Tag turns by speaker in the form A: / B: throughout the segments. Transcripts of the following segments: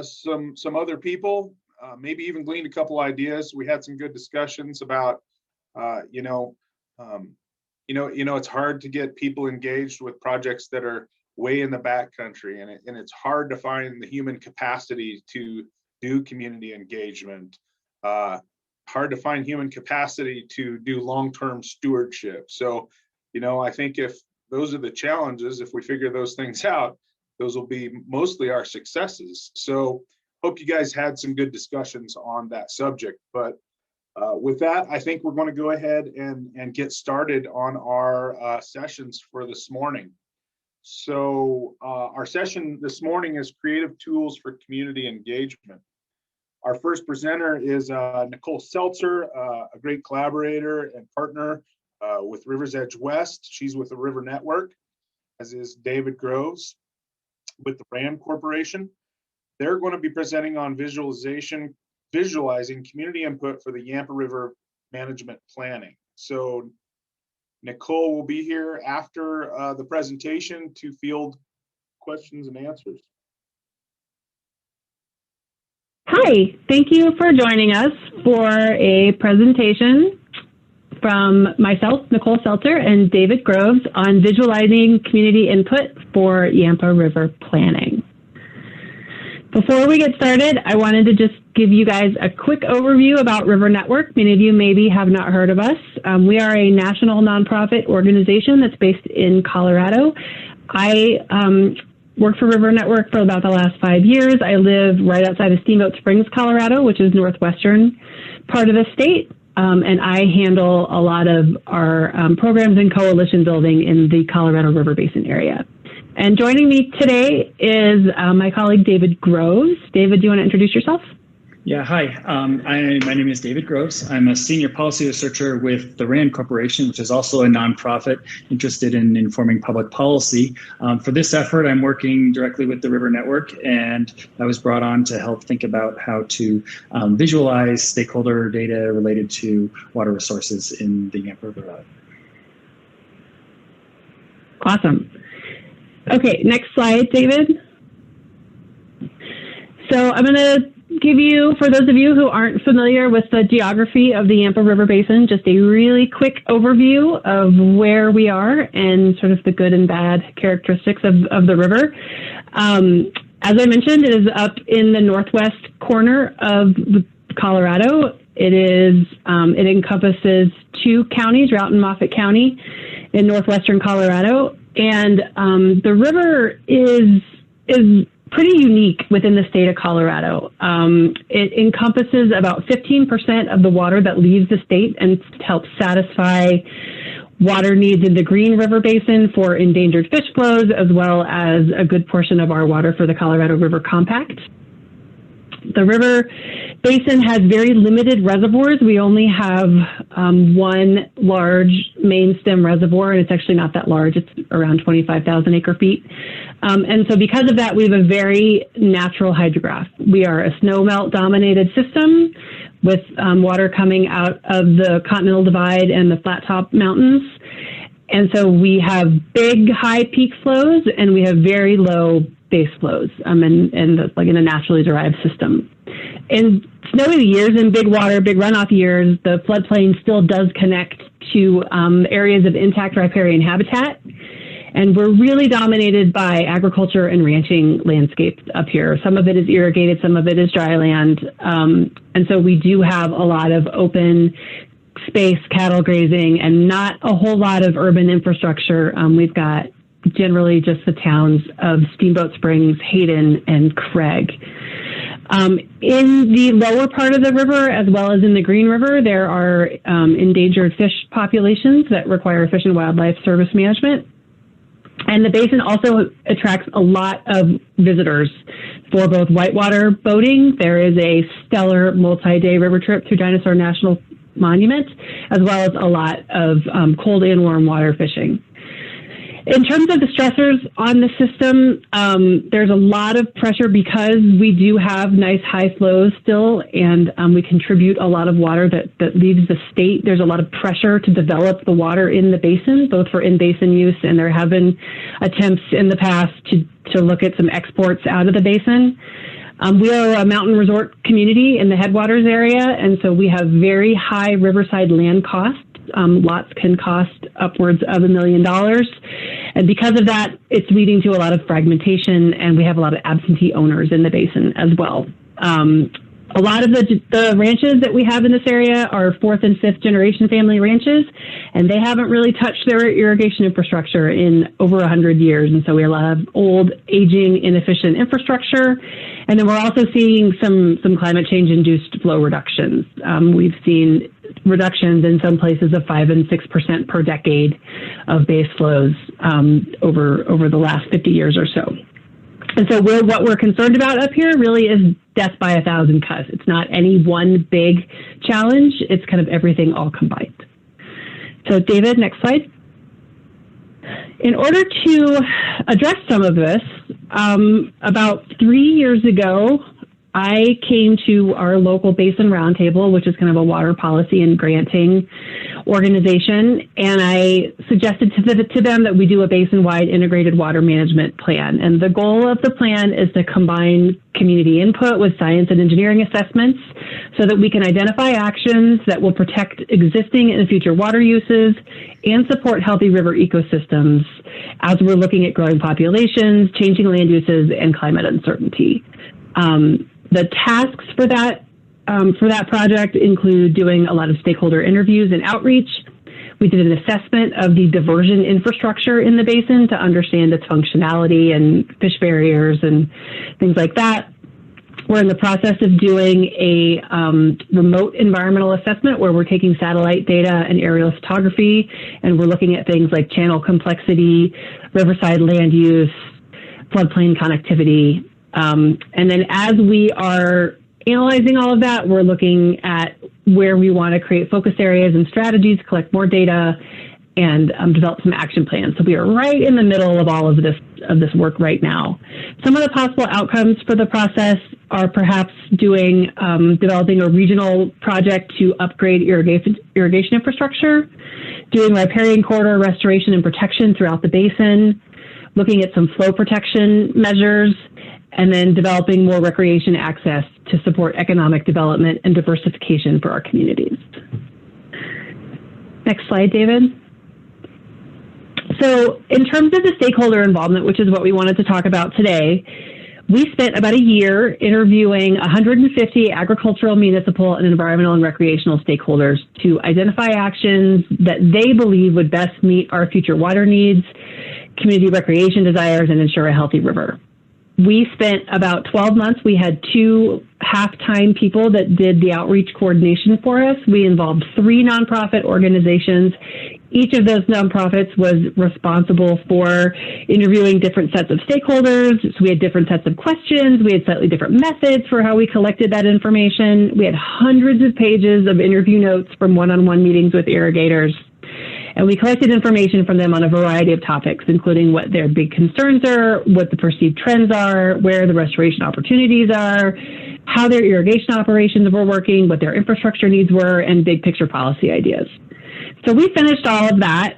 A: some other people, maybe even gleaned a couple ideas. We had some good discussions about, it's hard to get people engaged with projects that are way in the backcountry, and it's hard to find the human capacity to do community engagement. Hard to find human capacity to do long-term stewardship. So, I think if those are the challenges, if we figure those things out, those will be mostly our successes. So hope you guys had some good discussions on that subject. But with that, I think we're going to go ahead and get started on our sessions for this morning. So our session this morning is Creative Tools for Community Engagement. Our first presenter is Nicole Seltzer, a great collaborator and partner with RiversEdge West. She's with the River Network, as is David Groves with the RAND Corporation. They're going to be presenting on visualizing community input for the Yampa River management planning. So Nicole will be here after the presentation to field questions and answers.
B: Hi, thank you for joining us for a presentation from myself, Nicole Seltzer, and David Groves on visualizing community input for Yampa River planning. Before we get started, I wanted to just give you guys a quick overview about River Network. Many of you maybe have not heard of us. We are a national nonprofit organization that's based in Colorado. I worked for River Network for about the last 5 years. I live right outside of Steamboat Springs, Colorado, which is northwestern part of the state. And I handle a lot of our programs and coalition building in the Colorado River Basin area. And joining me today is my colleague, David Groves. David, do you want to introduce yourself?
C: Yeah, hi. My name is David Groves. I'm a senior policy researcher with the RAND Corporation, which is also a nonprofit interested in informing public policy. For this effort, I'm working directly with the River Network, and I was brought on to help think about how to visualize stakeholder data related to water resources in the Yampa River.
B: Awesome. Okay, next slide, David. So I'm going to give you, for those of you who aren't familiar with the geography of the Yampa River Basin, just a really quick overview of where we are and sort of the good and bad characteristics of the river. As I mentioned, it is up in the northwest corner of Colorado. It encompasses 2 counties, Routt and Moffat County in northwestern Colorado. And the river is pretty unique within the state of Colorado. It encompasses about 15% of the water that leaves the state and helps satisfy water needs in the Green River Basin for endangered fish flows, as well as a good portion of our water for the Colorado River Compact. The river basin has very limited reservoirs. We only have one large main stem reservoir, and it's actually not that large. It's around 25,000 acre feet. And so because of that, we have a very natural hydrograph. We are a snowmelt dominated system with water coming out of the Continental Divide and the Flat Top Mountains. And so we have big high peak flows, and we have very low base flows like in a naturally derived system. In snowy years and big water, big runoff years, the floodplain still does connect to areas of intact riparian habitat. And we're really dominated by agriculture and ranching landscapes up here. Some of it is irrigated, some of it is dry land. And so we do have a lot of open space, cattle grazing, and not a whole lot of urban infrastructure. We've got generally just the towns of Steamboat Springs, Hayden, and Craig. In the lower part of the river, as well as in the Green River, there are endangered fish populations that require Fish and Wildlife Service management. And the basin also attracts a lot of visitors for both whitewater boating. There is a stellar multi-day river trip through Dinosaur National Monument, as well as a lot of cold and warm water fishing. In terms of the stressors on the system, there's a lot of pressure because we do have nice high flows still, and we contribute a lot of water that leaves the state. There's a lot of pressure to develop the water in the basin, both for in-basin use, and there have been attempts in the past to look at some exports out of the basin. We are a mountain resort community in the headwaters area, and so we have very high riverside land costs. Lots can cost upwards of $1 million. And because of that, it's leading to a lot of fragmentation, and we have a lot of absentee owners in the basin as well. A lot of the ranches that we have in this area are fourth and fifth generation family ranches, and they haven't really touched their irrigation infrastructure in over 100 years. And so we have a lot of old, aging, inefficient infrastructure. And then we're also seeing some climate change induced flow reductions. We've seen reductions in some places of 5 and 6% per decade of base flows over the last 50 years or so. And so what we're concerned about up here really is death by 1,000 cuts. It's not any one big challenge. It's kind of everything all combined. So David, next slide. In order to address some of this, about 3 years ago, I came to our local Basin Roundtable, which is kind of a water policy and granting organization, and I suggested to them that we do a basin-wide integrated water management plan. And the goal of the plan is to combine community input with science and engineering assessments so that we can identify actions that will protect existing and future water uses and support healthy river ecosystems as we're looking at growing populations, changing land uses, and climate uncertainty. The tasks for that project include doing a lot of stakeholder interviews and outreach. We did an assessment of the diversion infrastructure in the basin to understand its functionality and fish barriers and things like that. We're in the process of doing a remote environmental assessment where we're taking satellite data and aerial photography, and we're looking at things like channel complexity, riverside land use, floodplain connectivity. And then as we are analyzing all of that, we're looking at where we want to create focus areas and strategies, collect more data, and develop some action plans. So we are right in the middle of all of this work right now. Some of the possible outcomes for the process are perhaps developing a regional project to upgrade irrigation infrastructure, doing riparian corridor restoration and protection throughout the basin, looking at some flow protection measures, and then developing more recreation access to support economic development and diversification for our communities. Next slide, David. So in terms of the stakeholder involvement, which is what we wanted to talk about today, we spent about a year interviewing 150 agricultural, municipal, and environmental and recreational stakeholders to identify actions that they believe would best meet our future water needs, community recreation desires, and ensure a healthy river. We spent about 12 months. We had 2 half-time people that did the outreach coordination for us. We involved 3 nonprofit organizations. Each of those nonprofits was responsible for interviewing different sets of stakeholders. So we had different sets of questions. We had slightly different methods for how we collected that information. We had hundreds of pages of interview notes from one-on-one meetings with irrigators. And we collected information from them on a variety of topics, including what their big concerns are, what the perceived trends are, where the restoration opportunities are, how their irrigation operations were working, what their infrastructure needs were, and big picture policy ideas. So we finished all of that,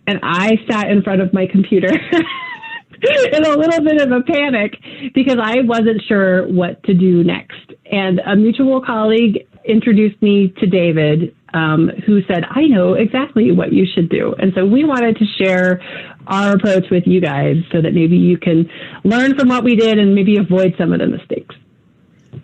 B: and I sat in front of my computer in a little bit of a panic because I wasn't sure what to do next. And a mutual colleague introduced me to David, who said, I know exactly what you should do. And so we wanted to share our approach with you guys so that maybe you can learn from what we did and maybe avoid some of the mistakes.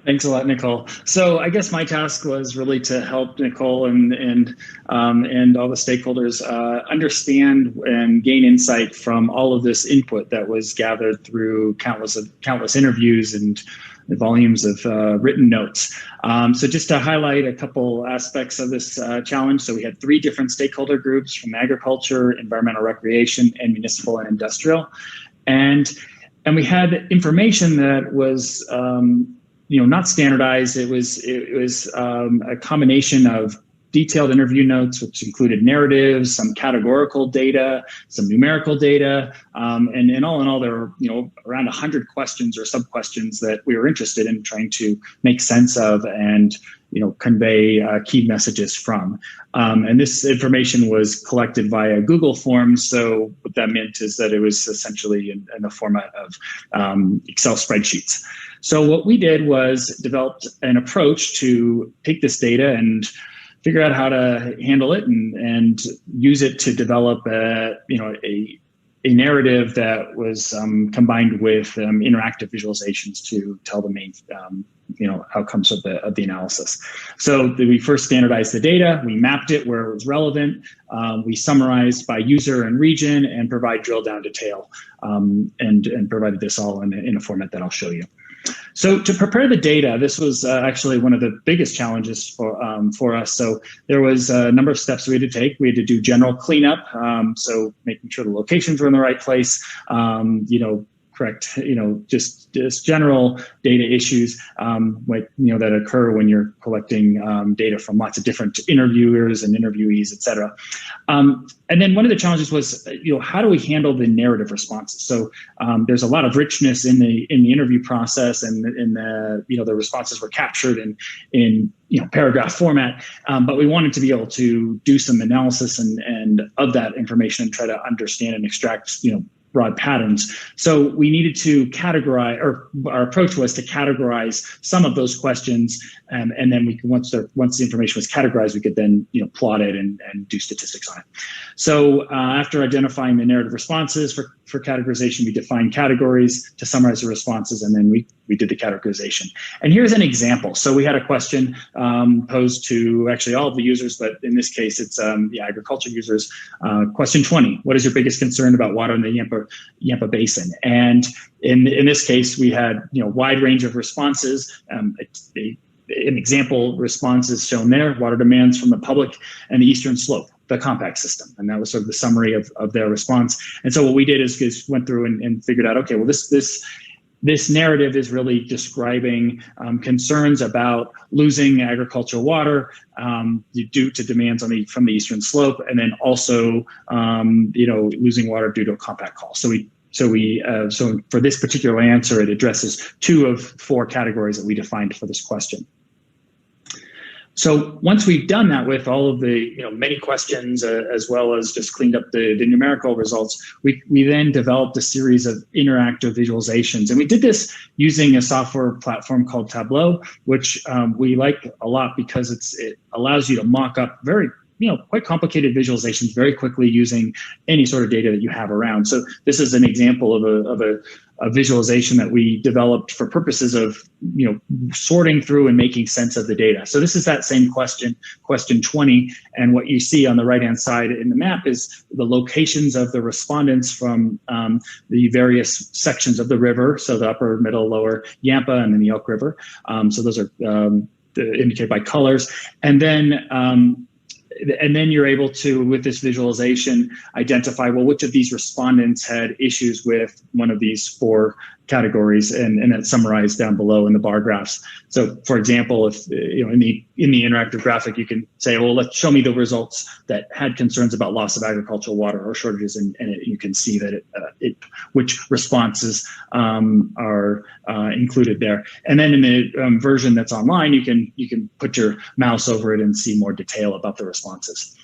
C: Thanks a lot, Nicole. So I guess my task was really to help Nicole and all the stakeholders understand and gain insight from all of this input that was gathered through countless interviews and the volumes of written notes. So just to highlight a couple aspects of this challenge. So we had 3 different stakeholder groups from agriculture, environmental recreation, and municipal and industrial. And we had information that was not standardized. It was a combination of detailed interview notes, which included narratives, some categorical data, some numerical data, and all in all, there were around 100 questions or sub-questions that we were interested in trying to make sense of and convey key messages from. And this information was collected via Google Forms. So what that meant is that it was essentially in the format of Excel spreadsheets. So what we did was developed an approach to take this data and figure out how to handle it and use it to develop a narrative that was combined with interactive visualizations to tell the main outcomes of the analysis. So we first standardized the data, we mapped it where it was relevant, we summarized by user and region, and provide drill down detail, and provided this all in a format that I'll show you. So to prepare the data, this was actually one of the biggest challenges for us. So there was a number of steps we had to take. We had to do general cleanup, so making sure the locations were in the right place, correct, just general data issues that occur when you're collecting data from lots of different interviewers and interviewees, et cetera. And then one of the challenges was, how do we handle the narrative responses? So there's a lot of richness in the interview process, and the responses were captured in paragraph format, but we wanted to be able to do some analysis and of that information and try to understand and extract broad patterns. So we needed to categorize, or our approach was to categorize some of those questions, and then we could, once the information was categorized, we could then plot it and do statistics on it. So after identifying the narrative responses for categorization, we defined categories to summarize the responses, and then we did the categorization. And here's an example. So we had a question posed to actually all of the users, but in this case, it's the agriculture users. Question 20, what is your biggest concern about water in the Yampa Basin? And in this case, we had wide range of responses. An example response is shown there: water demands from the public and the eastern slope, the compact system. And that was sort of the summary of their response. And so what we did is went through and figured out, okay, well, this narrative is really describing concerns about losing agricultural water due to demands from the eastern slope, and then also losing water due to a compact call. So for this particular answer, it addresses 2 of 4 categories that we defined for this question. So once we've done that with all of the many questions, as well as just cleaned up the numerical results, we then developed a series of interactive visualizations. And we did this using a software platform called Tableau, which we like a lot because it allows you to mock up quite complicated visualizations very quickly using any sort of data that you have around. So this is an example of a visualization that we developed for purposes of sorting through and making sense of the data. So this is that same question 20, and what you see on the right-hand side in the map is the locations of the respondents from the various sections of the river, so the upper, middle, lower Yampa, and then the Elk River. So those are indicated by colors, and then you're able to, with this visualization, identify, well, which of these respondents had issues with one of these 4 categories, and that's summarized down below in the bar graphs. So, for example, if in the interactive graphic, you can say, well, let's show me the results that had concerns about loss of agricultural water or shortages, and you can see that which responses are included there. And then in the version that's online, you can put your mouse over it and see more detail about the responses.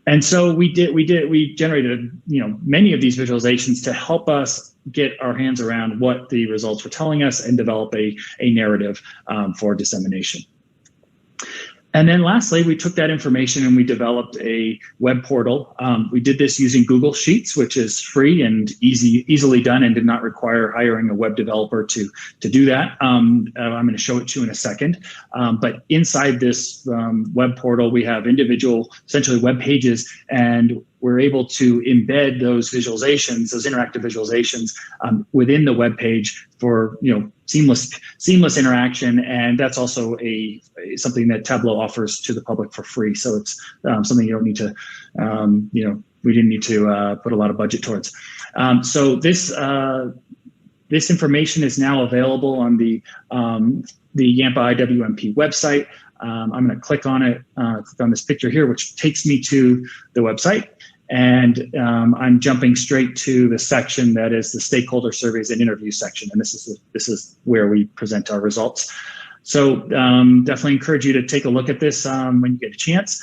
C: And so we generated many of these visualizations to help us get our hands around what the results were telling us and develop a narrative for dissemination. And then lastly, we took that information and we developed a web portal. We did this using Google Sheets, which is free and easily done and did not require hiring a web developer to do that. I'm going to show it to you in a second. But inside this web portal, we have individual, essentially web pages, and we're able to embed those visualizations, those interactive visualizations, within the web page for seamless interaction, and that's also something that Tableau offers to the public for free. So it's something you don't need to, we didn't need to put a lot of budget towards. So this information is now available on the Yampa IWMP website. I'm going to click on it, click on this picture here, which takes me to the website. And I'm jumping straight to the section that is the stakeholder surveys and interview section. And this is where we present our results. So definitely encourage you to take a look at this when you get a chance.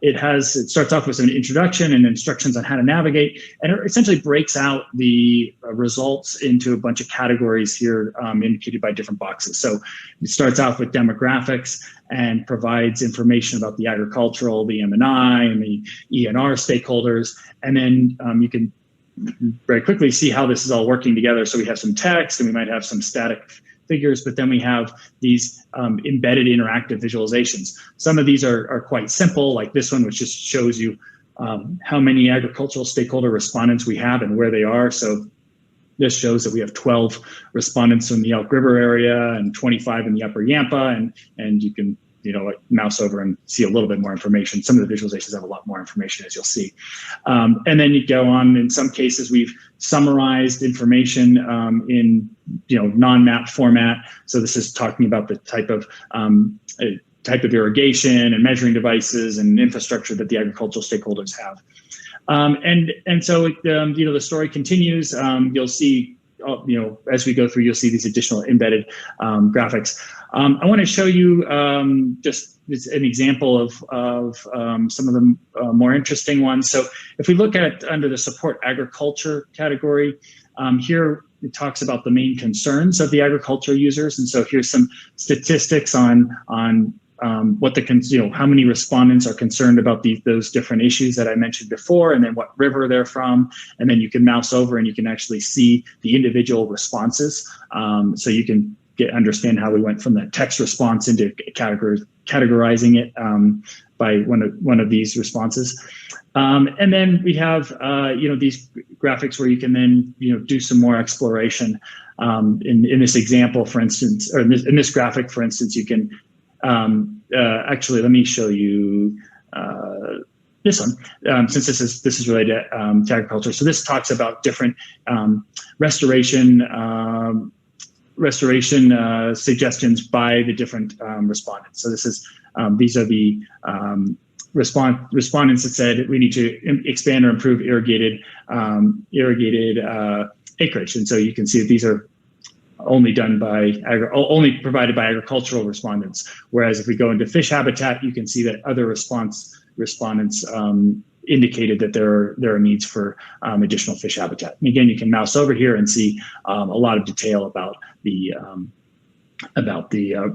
C: It starts off with some introduction and instructions on how to navigate, and it essentially breaks out the results into a bunch of categories here indicated by different boxes. So it starts off with demographics and provides information about the agricultural, the M&I, and the ENR stakeholders, and then you can very quickly see how this is all working together. So we have some text and we might have some static figures, but then we have these embedded interactive visualizations. Some of these are quite simple, like this one, which just shows you how many agricultural stakeholder respondents we have and where they are. So this shows that we have 12 respondents in the Elk River area and 25 in the Upper Yampa, and you can mouse over and see a little bit more information. Some of the visualizations have a lot more information, as you'll see. And then you go on, in some cases, we've summarized information in non-map format. So this is talking about the type of irrigation and measuring devices and infrastructure that the agricultural stakeholders have. And so the story continues. You'll see, as we go through, you'll see these additional embedded graphics. I want to show you just an example of some of the more interesting ones. So if we look at under the support agriculture category, here it talks about the main concerns of the agriculture users. And so here's some statistics on what how many respondents are concerned about those different issues that I mentioned before, and then what river they're from. And then you can mouse over and you can actually see the individual responses. So you can understand how we went from the text response into categorizing it by one of these responses. And then we have these graphics where you can then do some more exploration. In this example, for instance, or in this graphic, for instance, you can actually, let me show you this one, since this is related to agriculture. So this talks about different restoration suggestions by the different respondents. So this is these are the respondents that said we need to expand or improve irrigated acreage, and so you can see that these are only provided by agricultural respondents. Whereas if we go into fish habitat, you can see that other respondents indicated that there are needs for additional fish habitat. And again, you can mouse over here and see a lot of detail about the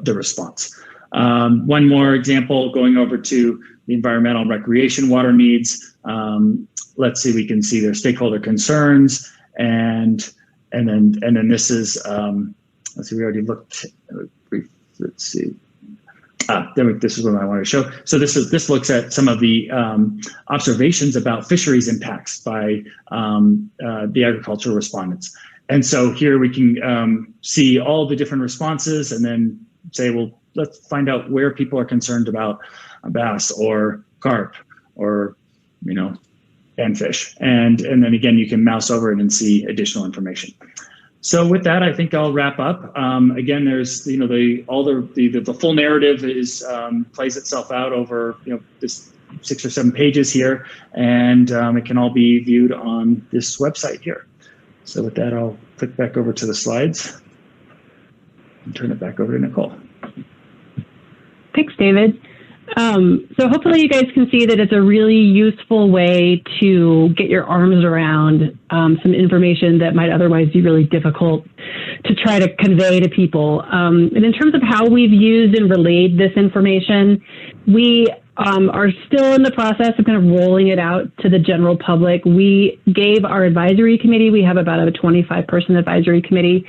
C: response. One more example, going over to the environmental and recreation water needs. Let's see, we can see their stakeholder concerns, and then this is let's see, we already looked. Let's see. This is what I want to show. So this looks at some of the observations about fisheries impacts by the agricultural respondents. And so here we can see all the different responses and then say, well, let's find out where people are concerned about bass or carp or, panfish. And then again, you can mouse over it and see additional information. So with that, I think I'll wrap up. Again, there's the full narrative is plays itself out over this 6 or 7 pages here, and it can all be viewed on this website here. So with that, I'll click back over to the slides and turn it back over to Nicole.
B: Thanks, David. So hopefully you guys can see that it's a really useful way to get your arms around some information that might otherwise be really difficult to try to convey to people. And in terms of how we've used and relayed this information, we are still in the process of kind of rolling it out to the general public. We gave our advisory committee, we have about a 25-person advisory committee,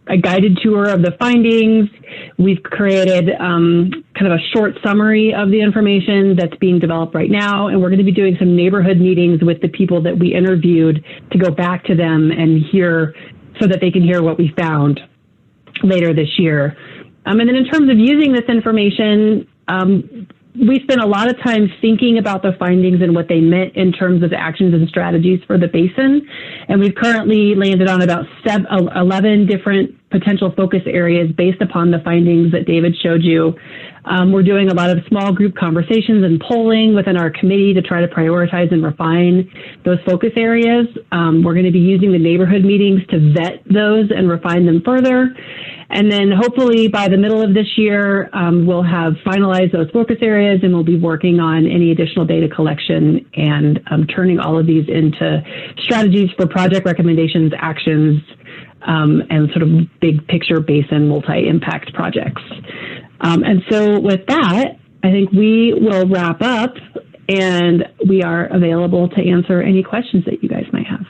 B: a guided tour of the findings. We've created kind of a short summary of the information that's being developed right now, and we're going to be doing some neighborhood meetings with the people that we interviewed to go back to them and hear, so that they can hear what we found later this year. And then in terms of using this information, we spent a lot of time thinking about the findings and what they meant in terms of actions and strategies for the basin. And we've currently landed on about 11 different potential focus areas based upon the findings that David showed you. We're doing a lot of small group conversations and polling within our committee to try to prioritize and refine those focus areas. We're going to be using the neighborhood meetings to vet those and refine them further. And then hopefully by the middle of this year, we'll have finalized those focus areas, and we'll be working on any additional data collection and turning all of these into strategies for project recommendations, actions, and sort of big picture basin multi-impact projects. And so with that, I think we will wrap up, and we are available to answer any questions that you guys might have.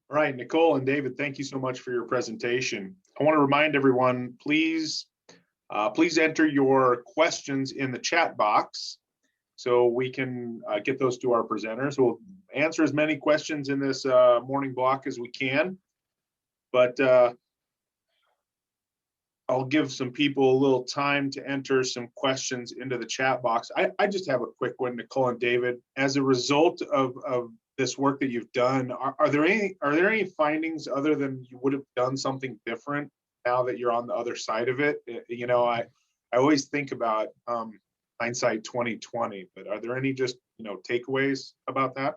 A: All right, Nicole and David, thank you so much for your presentation. I want to remind everyone, please enter your questions in the chat box so we can get those to our presenters. We'll answer as many questions in this morning block as we can, but I'll give some people a little time to enter some questions into the chat box. I just have a quick one, Nicole and David. As a result of this work that you've done, are there any findings other than you would have done something different now that you're on the other side of it? You know, I always think about hindsight 2020, but are there any just, you know, takeaways about that?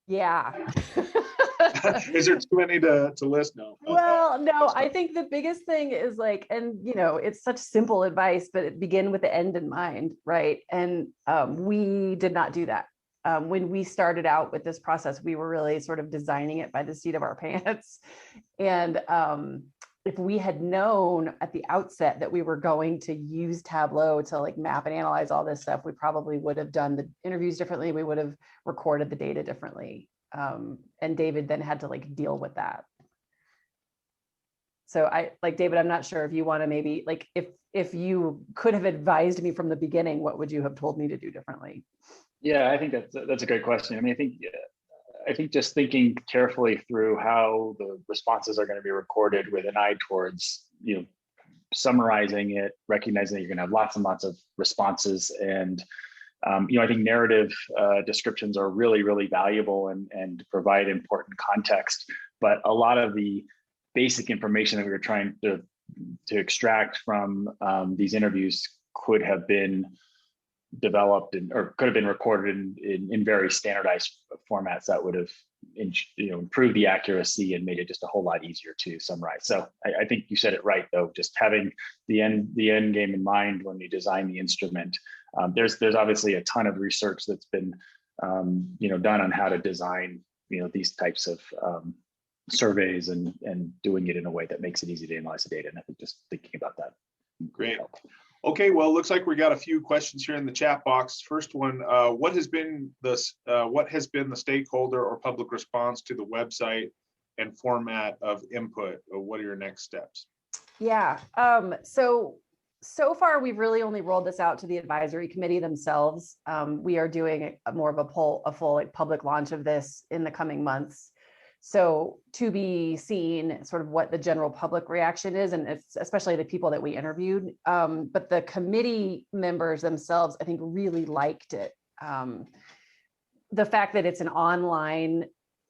D: Yeah.
A: Is there too many to list? No.
D: Well, no, I think the biggest thing is like, and you know, it's such simple advice, but it begin with the end in mind, right? And we did not do that. When we started out with this process, we were really sort of designing it by the seat of our pants. And if we had known at the outset that we were going to use Tableau to like map and analyze all this stuff, we probably would have done the interviews differently. We would have recorded the data differently. And David then had to like deal with that. So David, I'm not sure if you want to maybe like, if you could have advised me from the beginning, what would you have told me to do differently?
C: Yeah, I think that's a great question. I mean, I think just thinking carefully through how the responses are going to be recorded with an eye towards, you know, summarizing it, recognizing that you're going to have lots and lots of responses, and you know, I think narrative descriptions are really, really valuable and provide important context. But a lot of the basic information that we were trying to extract from these interviews could have been developed or could have been recorded in very standardized formats that would have improved the accuracy and made it just a whole lot easier to summarize. So I think you said it right, though, just having the end game in mind when you design the instrument. There's obviously a ton of research that's been done on how to design these types of surveys and doing it in a way that makes it easy to analyze the data. And I think just thinking about that.
A: Great. Okay, well, it looks like we got a few questions here in the chat box. First one, what has been the stakeholder or public response to the website and format of input? What are your next steps?
D: Yeah, so far we've really only rolled this out to the advisory committee themselves. We are doing more of a full like public launch of this in the coming months. So to be seen sort of what the general public reaction is, and it's especially the people that we interviewed, but the committee members themselves, I think, really liked it. The fact that it's an online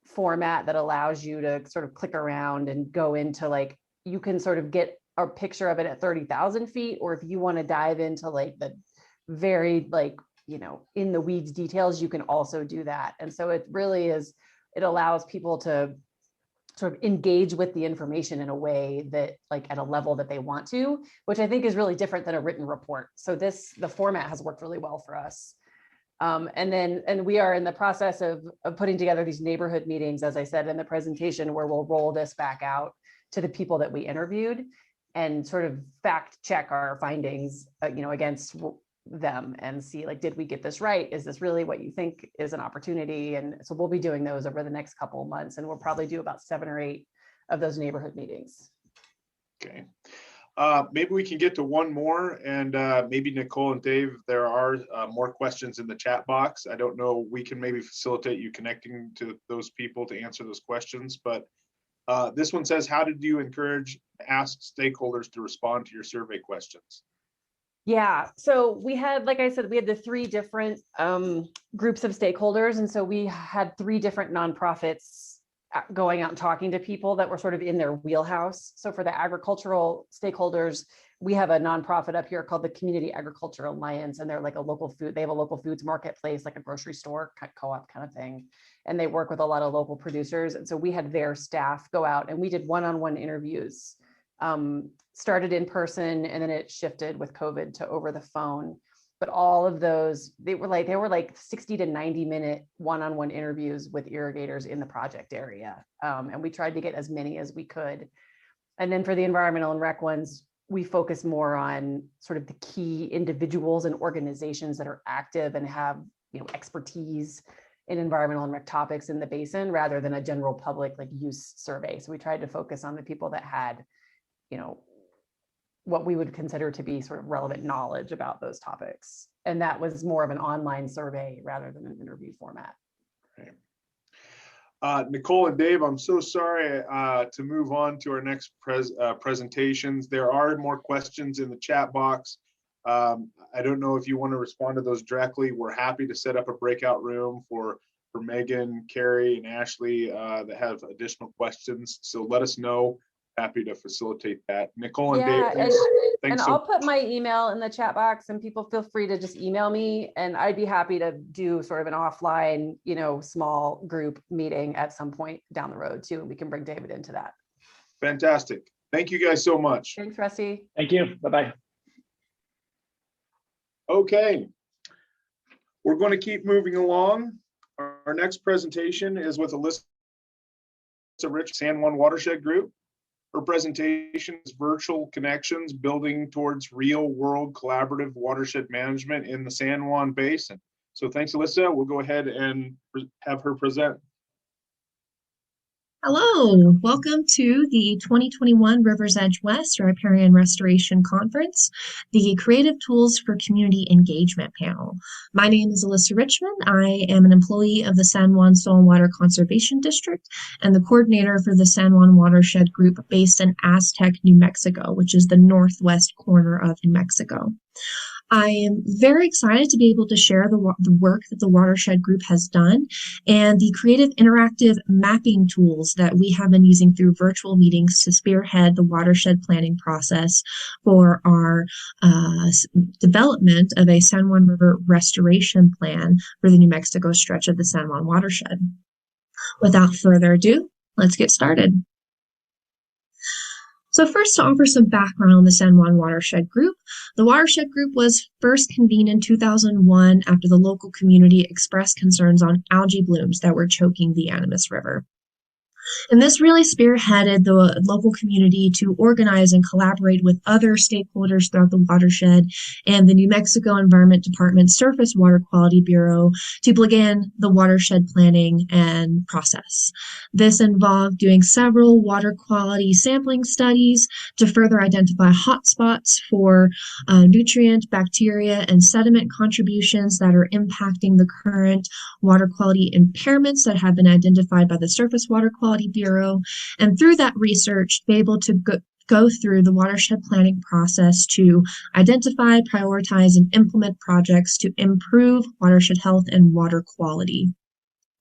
D: format that allows you to sort of click around and go into like, you can sort of get a picture of it at 30,000 feet, or if you want to dive into like the very like, in the weeds details, you can also do that. And so it really is, it allows people to sort of engage with the information in a way that like at a level that they want to, which I think is really different than a written report. So the format has worked really well for us. And we are in the process of putting together these neighborhood meetings, as I said in the presentation, where we'll roll this back out to the people that we interviewed and sort of fact check our findings, against them and see like, did we get this right? Is this really what you think is an opportunity? And so we'll be doing those over the next couple of months, and we'll probably do about 7 or 8 of those neighborhood meetings.
A: Okay. Maybe we can get to one more, and maybe Nicole and Dave, there are more questions in the chat box. I don't know, we can maybe facilitate you connecting to those people to answer those questions, but this one says, how did you encourage ask stakeholders to respond to your survey questions?
D: Yeah, so we had, like I said, we had the 3 different groups of stakeholders. And so we had 3 different nonprofits going out and talking to people that were sort of in their wheelhouse. So for the agricultural stakeholders, we have a nonprofit up here called the Community Agriculture Alliance, and they're like a local food, they have a local foods marketplace, like a grocery store, co-op kind of thing. And they work with a lot of local producers. And so we had their staff go out and we did one-on-one interviews, started in person, and then it shifted with COVID to over the phone. But all of those, they were like 60 to 90 minute one-on-one interviews with irrigators in the project area. And we tried to get as many as we could. And then for the environmental and rec ones, we focus more on sort of the key individuals and organizations that are active and have, expertise in environmental and rec topics in the basin, rather than a general public like use survey. So we tried to focus on the people that had, what we would consider to be sort of relevant knowledge about those topics. And that was more of an online survey rather than an interview format.
A: Nicole and Dave, I'm so sorry to move on to our next presentations. There are more questions in the chat box. I don't know if you want to respond to those directly. We're happy to set up a breakout room for Megan, Carrie, and Ashley that have additional questions. So let us know. Happy to facilitate that. Nicole and Dave, thanks
D: and
A: so
D: I'll put my email in the chat box, and people feel free to just email me, and I'd be happy to do sort of an offline, small group meeting at some point down the road too. And we can bring David into that.
A: Fantastic. Thank you guys so much.
D: Thanks, Rusty.
C: Thank you. Bye-bye.
A: Okay. We're going to keep moving along. Our next presentation is with Alyssa Rich, San Juan Watershed Group. Her presentation is Virtual Connections, Building Towards Real World Collaborative Watershed Management in the San Juan Basin. So thanks, Alyssa. We'll go ahead and have her present.
E: Hello, welcome to the 2021 RiversEdge West Riparian Restoration Conference, the Creative Tools for Community Engagement panel. My name is Alyssa Richmond. I am an employee of the San Juan Soil and Water Conservation District and the coordinator for the San Juan Watershed Group based in Aztec, New Mexico, which is the northwest corner of New Mexico. I am very excited to be able to share the work that the Watershed Group has done and the creative interactive mapping tools that we have been using through virtual meetings to spearhead the watershed planning process for our development of a San Juan River restoration plan for the New Mexico stretch of the San Juan watershed. Without further ado, let's get started. So first, to offer some background on the San Juan Watershed Group, the Watershed Group was first convened in 2001 after the local community expressed concerns on algae blooms that were choking the Animas River. And this really spearheaded the local community to organize and collaborate with other stakeholders throughout the watershed and the New Mexico Environment Department Surface Water Quality Bureau to begin the watershed planning and process. This involved doing several water quality sampling studies to further identify hotspots for nutrient, bacteria, and sediment contributions that are impacting the current water quality impairments that have been identified by the Surface Water Quality Bureau, and through that research, be able to go through the watershed planning process to identify, prioritize, and implement projects to improve watershed health and water quality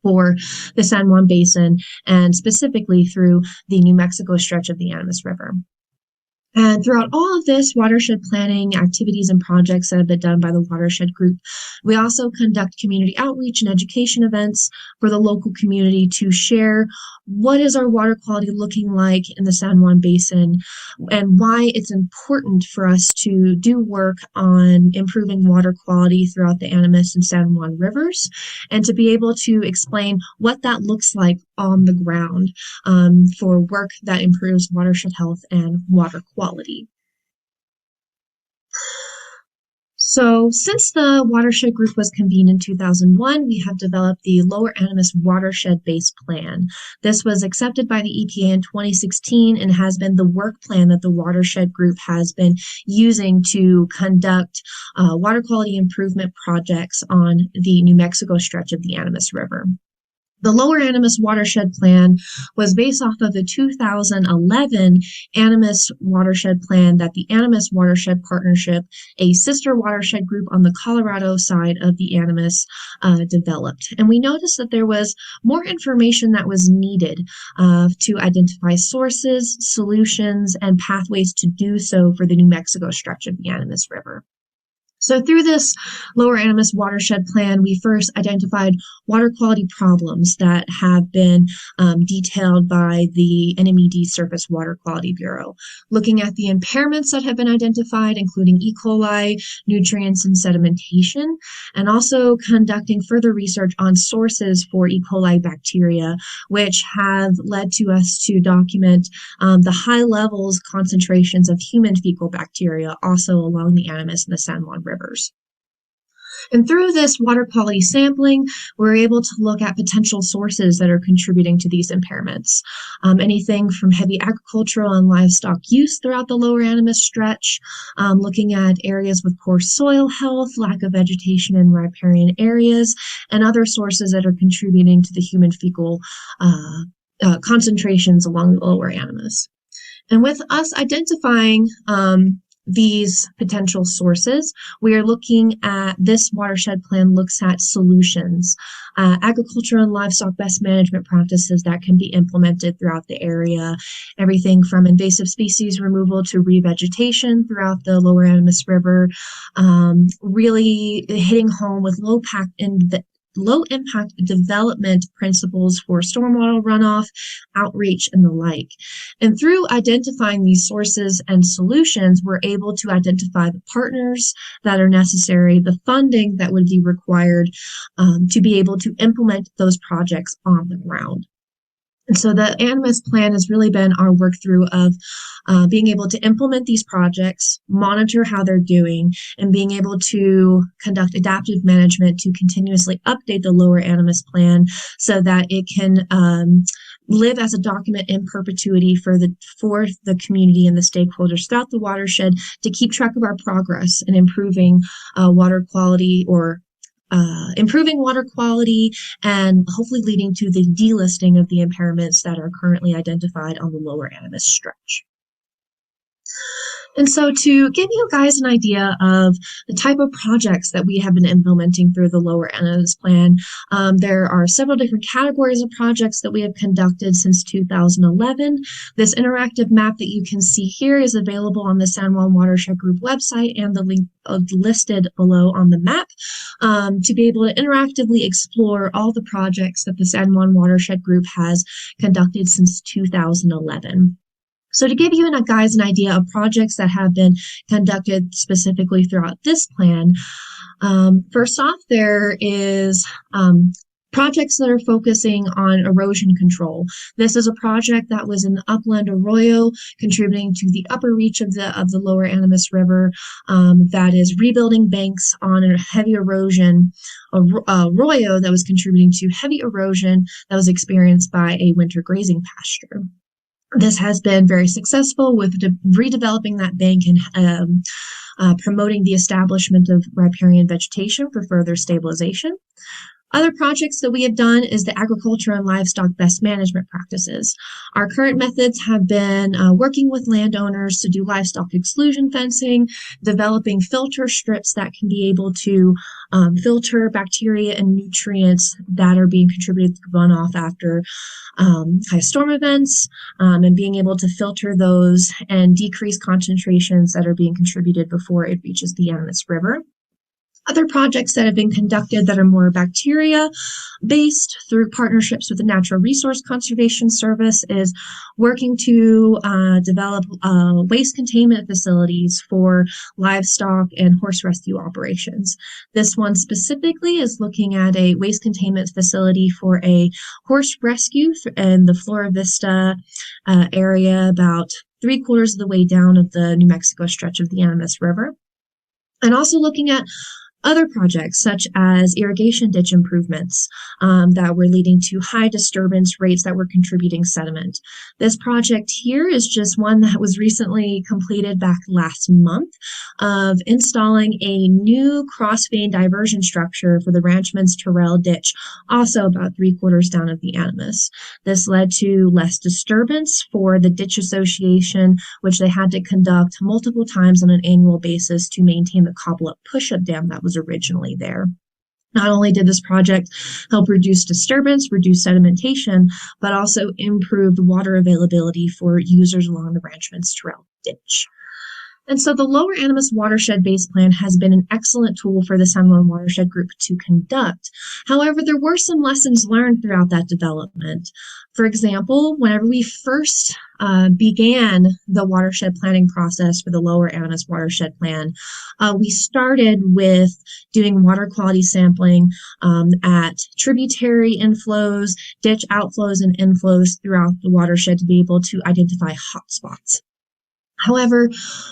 E: for the San Juan Basin, and specifically through the New Mexico stretch of the Animas River. And throughout all of this watershed planning activities and projects that have been done by the Watershed Group, we also conduct community outreach and education events for the local community to share what is our water quality looking like in the San Juan Basin and why it's important for us to do work on improving water quality throughout the Animas and San Juan rivers, and to be able to explain what that looks like on the ground for work that improves watershed health and water quality. So since the Watershed Group was convened in 2001, we have developed the Lower Animas Watershed-Based Plan. This was accepted by the EPA in 2016 and has been the work plan that the Watershed Group has been using to conduct water quality improvement projects on the New Mexico stretch of the Animas River. The Lower Animas Watershed Plan was based off of the 2011 Animas Watershed Plan that the Animas Watershed Partnership, a sister watershed group on the Colorado side of the Animas, developed. And we noticed that there was more information that was needed to identify sources, solutions, and pathways to do so for the New Mexico stretch of the Animas River. So through this Lower Animas Watershed Plan, we first identified water quality problems that have been detailed by the NMED Surface Water Quality Bureau, looking at the impairments that have been identified, including E. coli, nutrients, and sedimentation, and also conducting further research on sources for E. coli bacteria, which have led to us to document the high levels, concentrations of human fecal bacteria also along the Animas and the San Juan rivers. And through this water quality sampling, we're able to look at potential sources that are contributing to these impairments. Anything from heavy agricultural and livestock use throughout the Lower Animas stretch, looking at areas with poor soil health, lack of vegetation in riparian areas, and other sources that are contributing to the human fecal concentrations along the Lower Animas. And with us identifying these potential sources, we are looking at this watershed plan looks at solutions, agriculture and livestock best management practices that can be implemented throughout the area, everything from invasive species removal to revegetation throughout the Lower Animas River, really hitting home with low impact development principles for stormwater runoff, outreach, and the like. And through identifying these sources and solutions, we're able to identify the partners that are necessary, the funding that would be required to be able to implement those projects on the ground. And so the Animas plan has really been our work through of being able to implement these projects, monitor how they're doing, and being able to conduct adaptive management to continuously update the Lower Animas plan so that it can live as a document in perpetuity for the community and the stakeholders throughout the watershed to keep track of our progress in improving water quality and hopefully leading to the delisting of the impairments that are currently identified on the Lower Animas stretch. And so to give you guys an idea of the type of projects that we have been implementing through the Lower Animas plan, there are several different categories of projects that we have conducted since 2011. This interactive map that you can see here is available on the San Juan Watershed Group website and the link listed below on the map to be able to interactively explore all the projects that the San Juan Watershed Group has conducted since 2011. So to give you guys an idea of projects that have been conducted specifically throughout this plan, first off, there is projects that are focusing on erosion control. This is a project that was in the upland arroyo, contributing to the upper reach of the Lower Animas River, that is rebuilding banks on a heavy erosion arroyo that was contributing to heavy erosion that was experienced by a winter grazing pasture. This has been very successful with redeveloping that bank and promoting the establishment of riparian vegetation for further stabilization. Other projects that we have done is the agriculture and livestock best management practices. Our current methods have been working with landowners to do livestock exclusion fencing, developing filter strips that can be able to filter bacteria and nutrients that are being contributed to runoff after high storm events, and being able to filter those and decrease concentrations that are being contributed before it reaches the Animas River. Other projects that have been conducted that are more bacteria-based through partnerships with the Natural Resource Conservation Service is working to develop waste containment facilities for livestock and horse rescue operations. This one specifically is looking at a waste containment facility for a horse rescue in the Flora Vista area, about 3/4 of the way down of the New Mexico stretch of the Animas River. And also looking at Other projects, such as irrigation ditch improvements that were leading to high disturbance rates that were contributing sediment. This project here is just one that was recently completed back last month of installing a new cross vein diversion structure for the Ranchman's Terrell ditch, also about 3/4 down of the Animas. This led to less disturbance for the ditch association, which they had to conduct multiple times on an annual basis to maintain the cobble-up push-up dam that was originally there. Not only did this project help reduce disturbance, reduce sedimentation, but also improved water availability for users along the Ranchman's Terrell ditch. And so the Lower Animas Watershed Base Plan has been an excellent tool for the San Juan Watershed Group to conduct. However, there were some lessons learned throughout that development. For example, whenever we first began the watershed planning process for the Lower Animas Watershed Plan, we started with doing water quality sampling at tributary inflows, ditch outflows, and inflows throughout the watershed to be able to identify hotspots. However,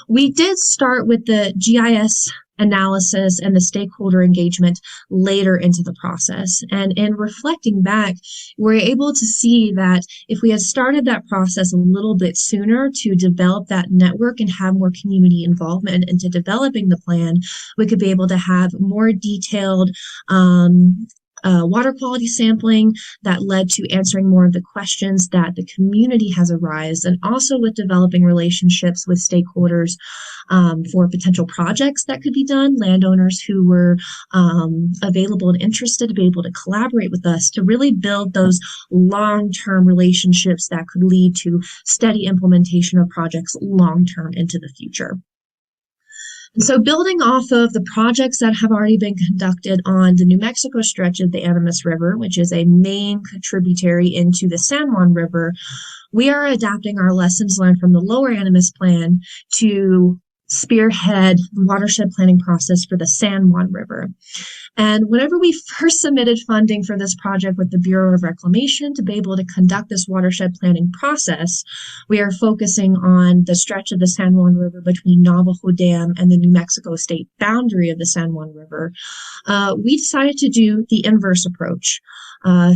E: we did start with the GIS analysis and the stakeholder engagement later into the process. And in reflecting back, we're able to see that if we had started that process a little bit sooner to develop that network and have more community involvement into developing the plan, we could be able to have more detailed water quality sampling that led to answering more of the questions that the community has arisen, and also with developing relationships with stakeholders for potential projects that could be done, landowners who were available and interested to be able to collaborate with us to really build those long-term relationships that could lead to steady implementation of projects long-term into the future. And so building off of the projects that have already been conducted on the New Mexico stretch of the Animas River, which is a main contributory into the San Juan River, we are adapting our lessons learned from the Lower Animas Plan to spearhead the watershed planning process for the San Juan River. And whenever we first submitted funding for this project with the Bureau of Reclamation to be able to conduct this watershed planning process, we are focusing on the stretch of the San Juan River between Navajo Dam and the New Mexico state boundary of the San Juan River. We decided to do the inverse approach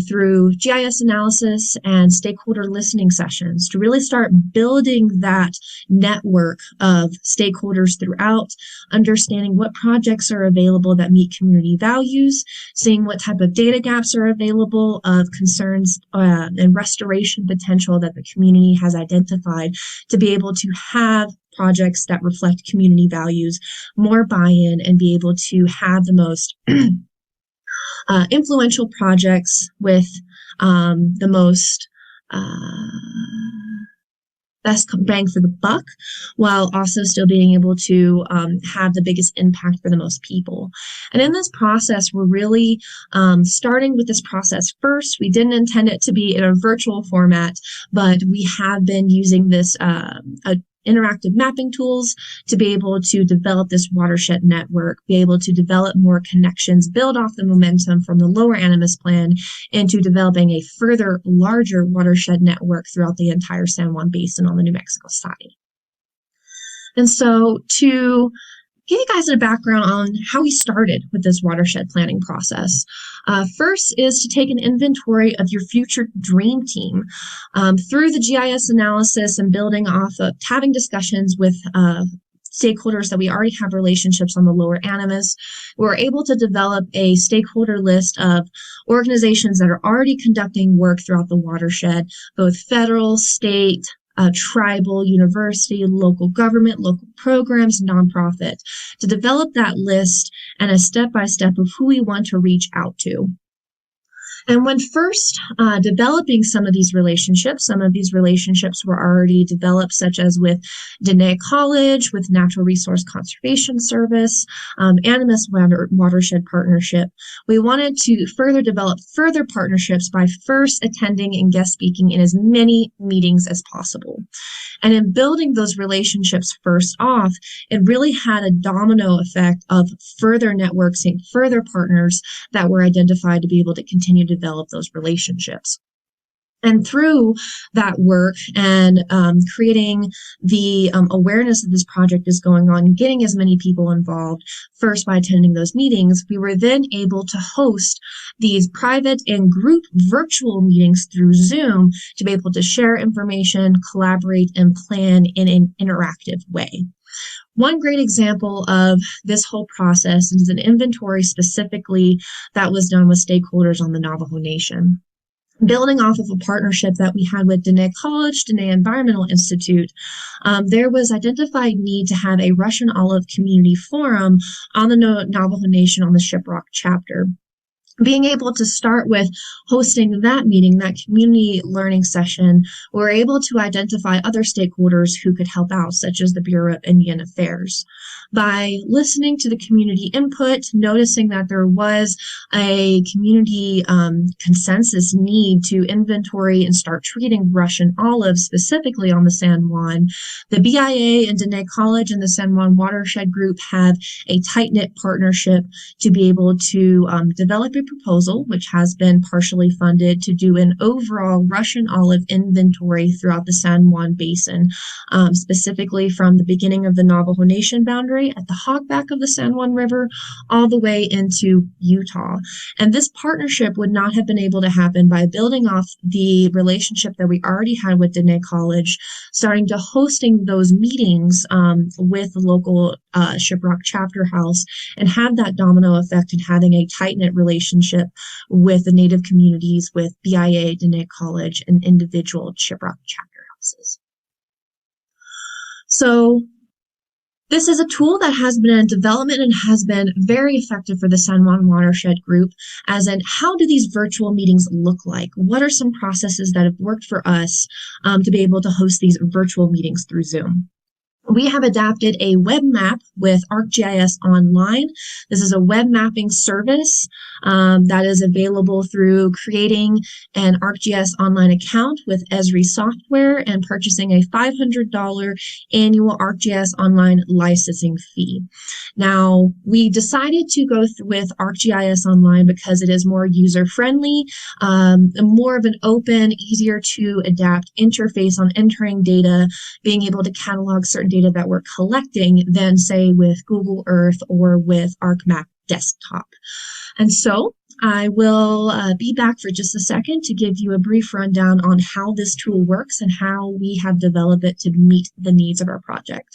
E: through GIS analysis and stakeholder listening sessions to really start building that network of stakeholders throughout, understanding what projects are available that meet community values, seeing what type of data gaps are available of concerns and restoration potential that the community has identified to be able to have projects that reflect community values, more buy-in, and be able to have the most influential projects with the most best bang for the buck, while also still being able to have the biggest impact for the most people. And in this process, we're really starting with this process first. We didn't intend it to be in a virtual format, but we have been using this interactive mapping tools to be able to develop this watershed network, be able to develop more connections, build off the momentum from the Lower Animas Plan into developing a further larger watershed network throughout the entire San Juan Basin on the New Mexico side. And so to give you guys a background on how we started with this watershed planning process. First is to take an inventory of your future dream team through the GIS analysis and building off of having discussions with stakeholders that we already have relationships on the Lower Animas. We're able to develop a stakeholder list of organizations that are already conducting work throughout the watershed, both federal, state, tribal, university, local government, local programs, nonprofit, to develop that list and a step-by-step of who we want to reach out to. And when first developing some of these relationships were already developed, such as with Dene College, with Natural Resource Conservation Service, Animas Watershed Partnership. We wanted to further develop further partnerships by first attending and guest speaking in as many meetings as possible. And in building those relationships first off, it really had a domino effect of further networks and further partners that were identified to be able to continue to develop those relationships. And through that work and creating the awareness that this project is going on, getting as many people involved, first by attending those meetings, we were then able to host these private and group virtual meetings through Zoom to be able to share information, collaborate, and plan in an interactive way. One great example of this whole process is an inventory specifically that was done with stakeholders on the Navajo Nation. Building off of a partnership that we had with Diné College, Diné Environmental Institute, there was identified need to have a Russian Olive community forum on the Navajo Nation on the Shiprock chapter. Being able to start with hosting that meeting, that community learning session, we're able to identify other stakeholders who could help out, such as the Bureau of Indian Affairs. By listening to the community input, noticing that there was a community consensus need to inventory and start treating Russian olives specifically on the San Juan, the BIA and Diné College and the San Juan Watershed Group have a tight-knit partnership to be able to develop a proposal, which has been partially funded, to do an overall Russian olive inventory throughout the San Juan Basin, specifically from the beginning of the Navajo Nation boundary at the hogback of the San Juan River all the way into Utah. And this partnership would not have been able to happen by building off the relationship that we already had with Diné College, starting to hosting those meetings with the local Shiprock chapter house, and have that domino effect and having a tight-knit relationship with the Native communities, with BIA, Diné College, and individual Shiprock chapter houses. So this is a tool that has been in development and has been very effective for the San Juan Watershed Group, as in how do these virtual meetings look like? What are some processes that have worked for us to be able to host these virtual meetings through Zoom? We have adapted a web map with ArcGIS Online. This is a web mapping service that is available through creating an ArcGIS Online account with Esri software and purchasing a $500 annual ArcGIS Online licensing fee. Now, we decided to go with ArcGIS Online because it is more user-friendly, more of an open, easier to adapt interface on entering data, being able to catalog certain data that we're collecting than, say, with Google Earth or with ArcMap Desktop. And so I will be back for just a second to give you a brief rundown on how this tool works and how we have developed it to meet the needs of our project.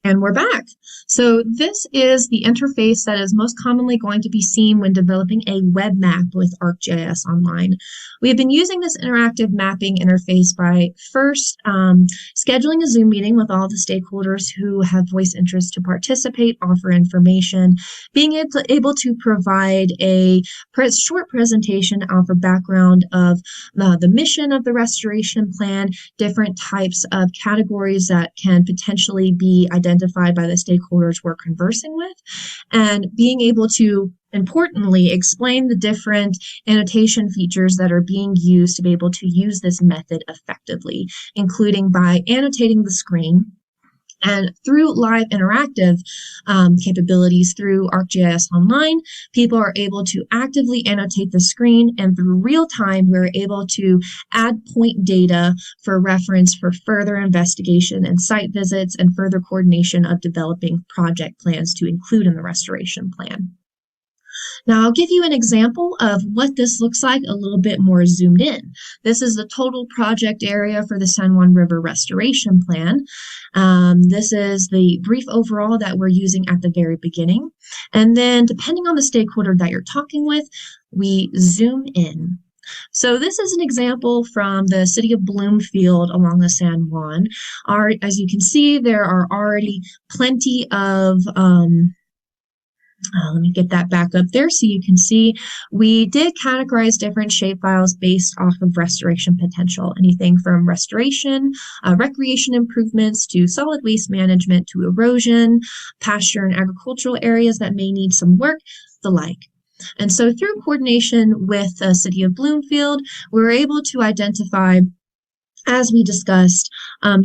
E: And we're back. So this is the interface that is most commonly going to be seen when developing a web map with ArcGIS Online. We have been using this interactive mapping interface by first scheduling a Zoom meeting with all the stakeholders who have voiced interest to participate, offer information, being able to provide a short presentation of a background of the mission of the restoration plan, different types of categories that can potentially be identified by the stakeholders we're conversing with, and being able to, importantly, explain the different annotation features that are being used to be able to use this method effectively, including by annotating the screen. And through live interactive capabilities through ArcGIS Online, people are able to actively annotate the screen, and through real time, we're able to add point data for reference for further investigation and site visits and further coordination of developing project plans to include in the restoration plan. Now, I'll give you an example of what this looks like a little bit more zoomed in. This is the total project area for the San Juan River Restoration Plan. This is the brief overall that we're using at the very beginning. And then, depending on the stakeholder that you're talking with, we zoom in. So this is an example from the city of Bloomfield along the San Juan. As you can see, there are already plenty of let me get that back up there so you can see. We did categorize different shapefiles based off of restoration potential, anything from restoration, recreation improvements, to solid waste management, to erosion, pasture and agricultural areas that may need some work, the like. And so through coordination with the city of Bloomfield, we were able to identify, as we discussed,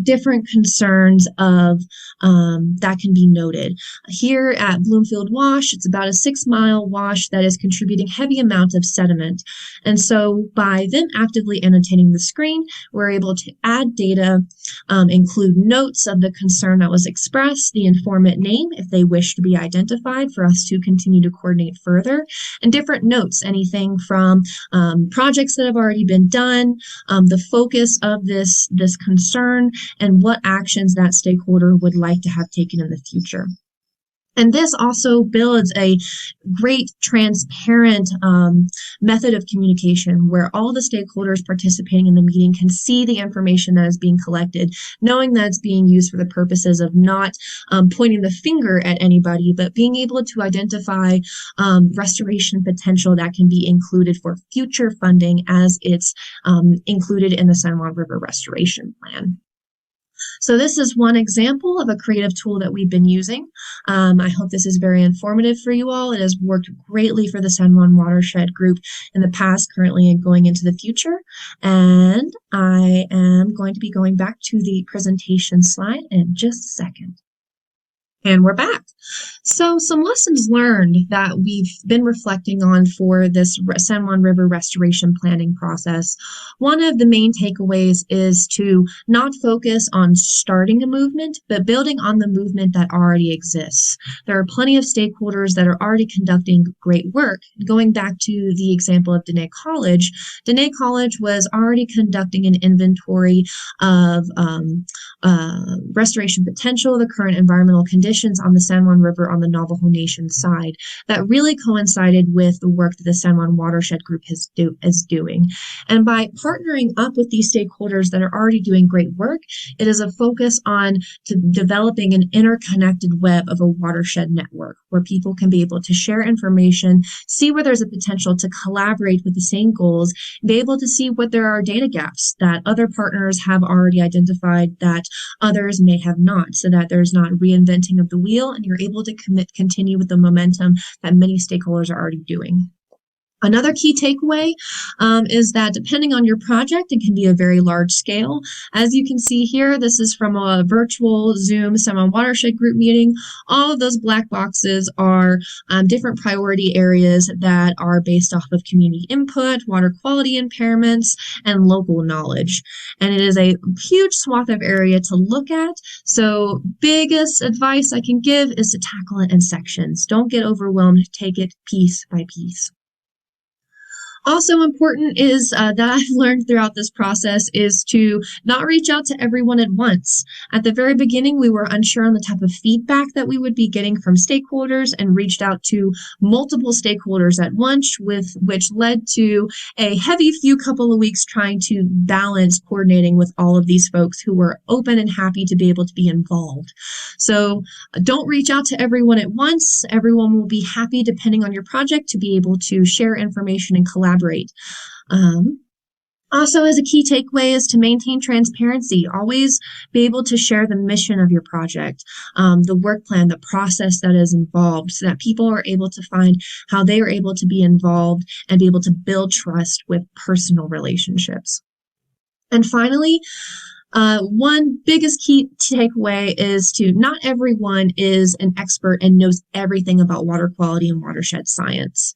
E: different concerns of that can be noted. Here at Bloomfield Wash, it's about a 6-mile wash that is contributing heavy amount of sediment. And so by them actively annotating the screen, we're able to add data, include notes of the concern that was expressed, the informant name if they wish to be identified for us to continue to coordinate further, and different notes, anything from projects that have already been done, the focus of this concern, and what actions that stakeholder would like to have taken in the future. And this also builds a great transparent method of communication where all the stakeholders participating in the meeting can see the information that is being collected, knowing that it's being used for the purposes of not pointing the finger at anybody, but being able to identify restoration potential that can be included for future funding as it's included in the San Juan River Restoration Plan. So this is one example of a creative tool that we've been using. I hope this is very informative for you all. It has worked greatly for the San Juan Watershed Group in the past, currently, and going into the future. And I am going to be going back to the presentation slide in just a second. And we're back. So some lessons learned that we've been reflecting on for this San Juan River restoration planning process. One of the main takeaways is to not focus on starting a movement, but building on the movement that already exists. There are plenty of stakeholders that are already conducting great work. Going back to the example of Dene College was already conducting an inventory of restoration potential, the current environmental conditions on the San Juan River on the Navajo Nation side that really coincided with the work that the San Juan Watershed Group is doing. And by partnering up with these stakeholders that are already doing great work, it is a focus on developing an interconnected web of a watershed network where people can be able to share information, see where there's a potential to collaborate with the same goals, be able to see what there are data gaps that other partners have already identified that others may have not, so that there's not reinventing of the wheel and you're able to continue with the momentum that many stakeholders are already doing. Another key takeaway is that depending on your project, it can be a very large scale. As you can see here, this is from a virtual Zoom San Juan Watershed Group meeting. All of those black boxes are different priority areas that are based off of community input, water quality impairments, and local knowledge. And it is a huge swath of area to look at. So biggest advice I can give is to tackle it in sections. Don't get overwhelmed. Take it piece by piece. Also important is that I've learned throughout this process is to not reach out to everyone at once. At the very beginning, we were unsure on the type of feedback that we would be getting from stakeholders and reached out to multiple stakeholders at once, which led to a heavy couple of weeks trying to balance coordinating with all of these folks who were open and happy to be able to be involved. So don't reach out to everyone at once. Everyone will be happy, depending on your project, to be able to share information and collaborate. Also, as a key takeaway is to maintain transparency. Always be able to share the mission of your project, the work plan, the process that is involved, so that people are able to find how they are able to be involved and be able to build trust with personal relationships. And finally, one biggest key takeaway is to not everyone is an expert and knows everything about water quality and watershed science.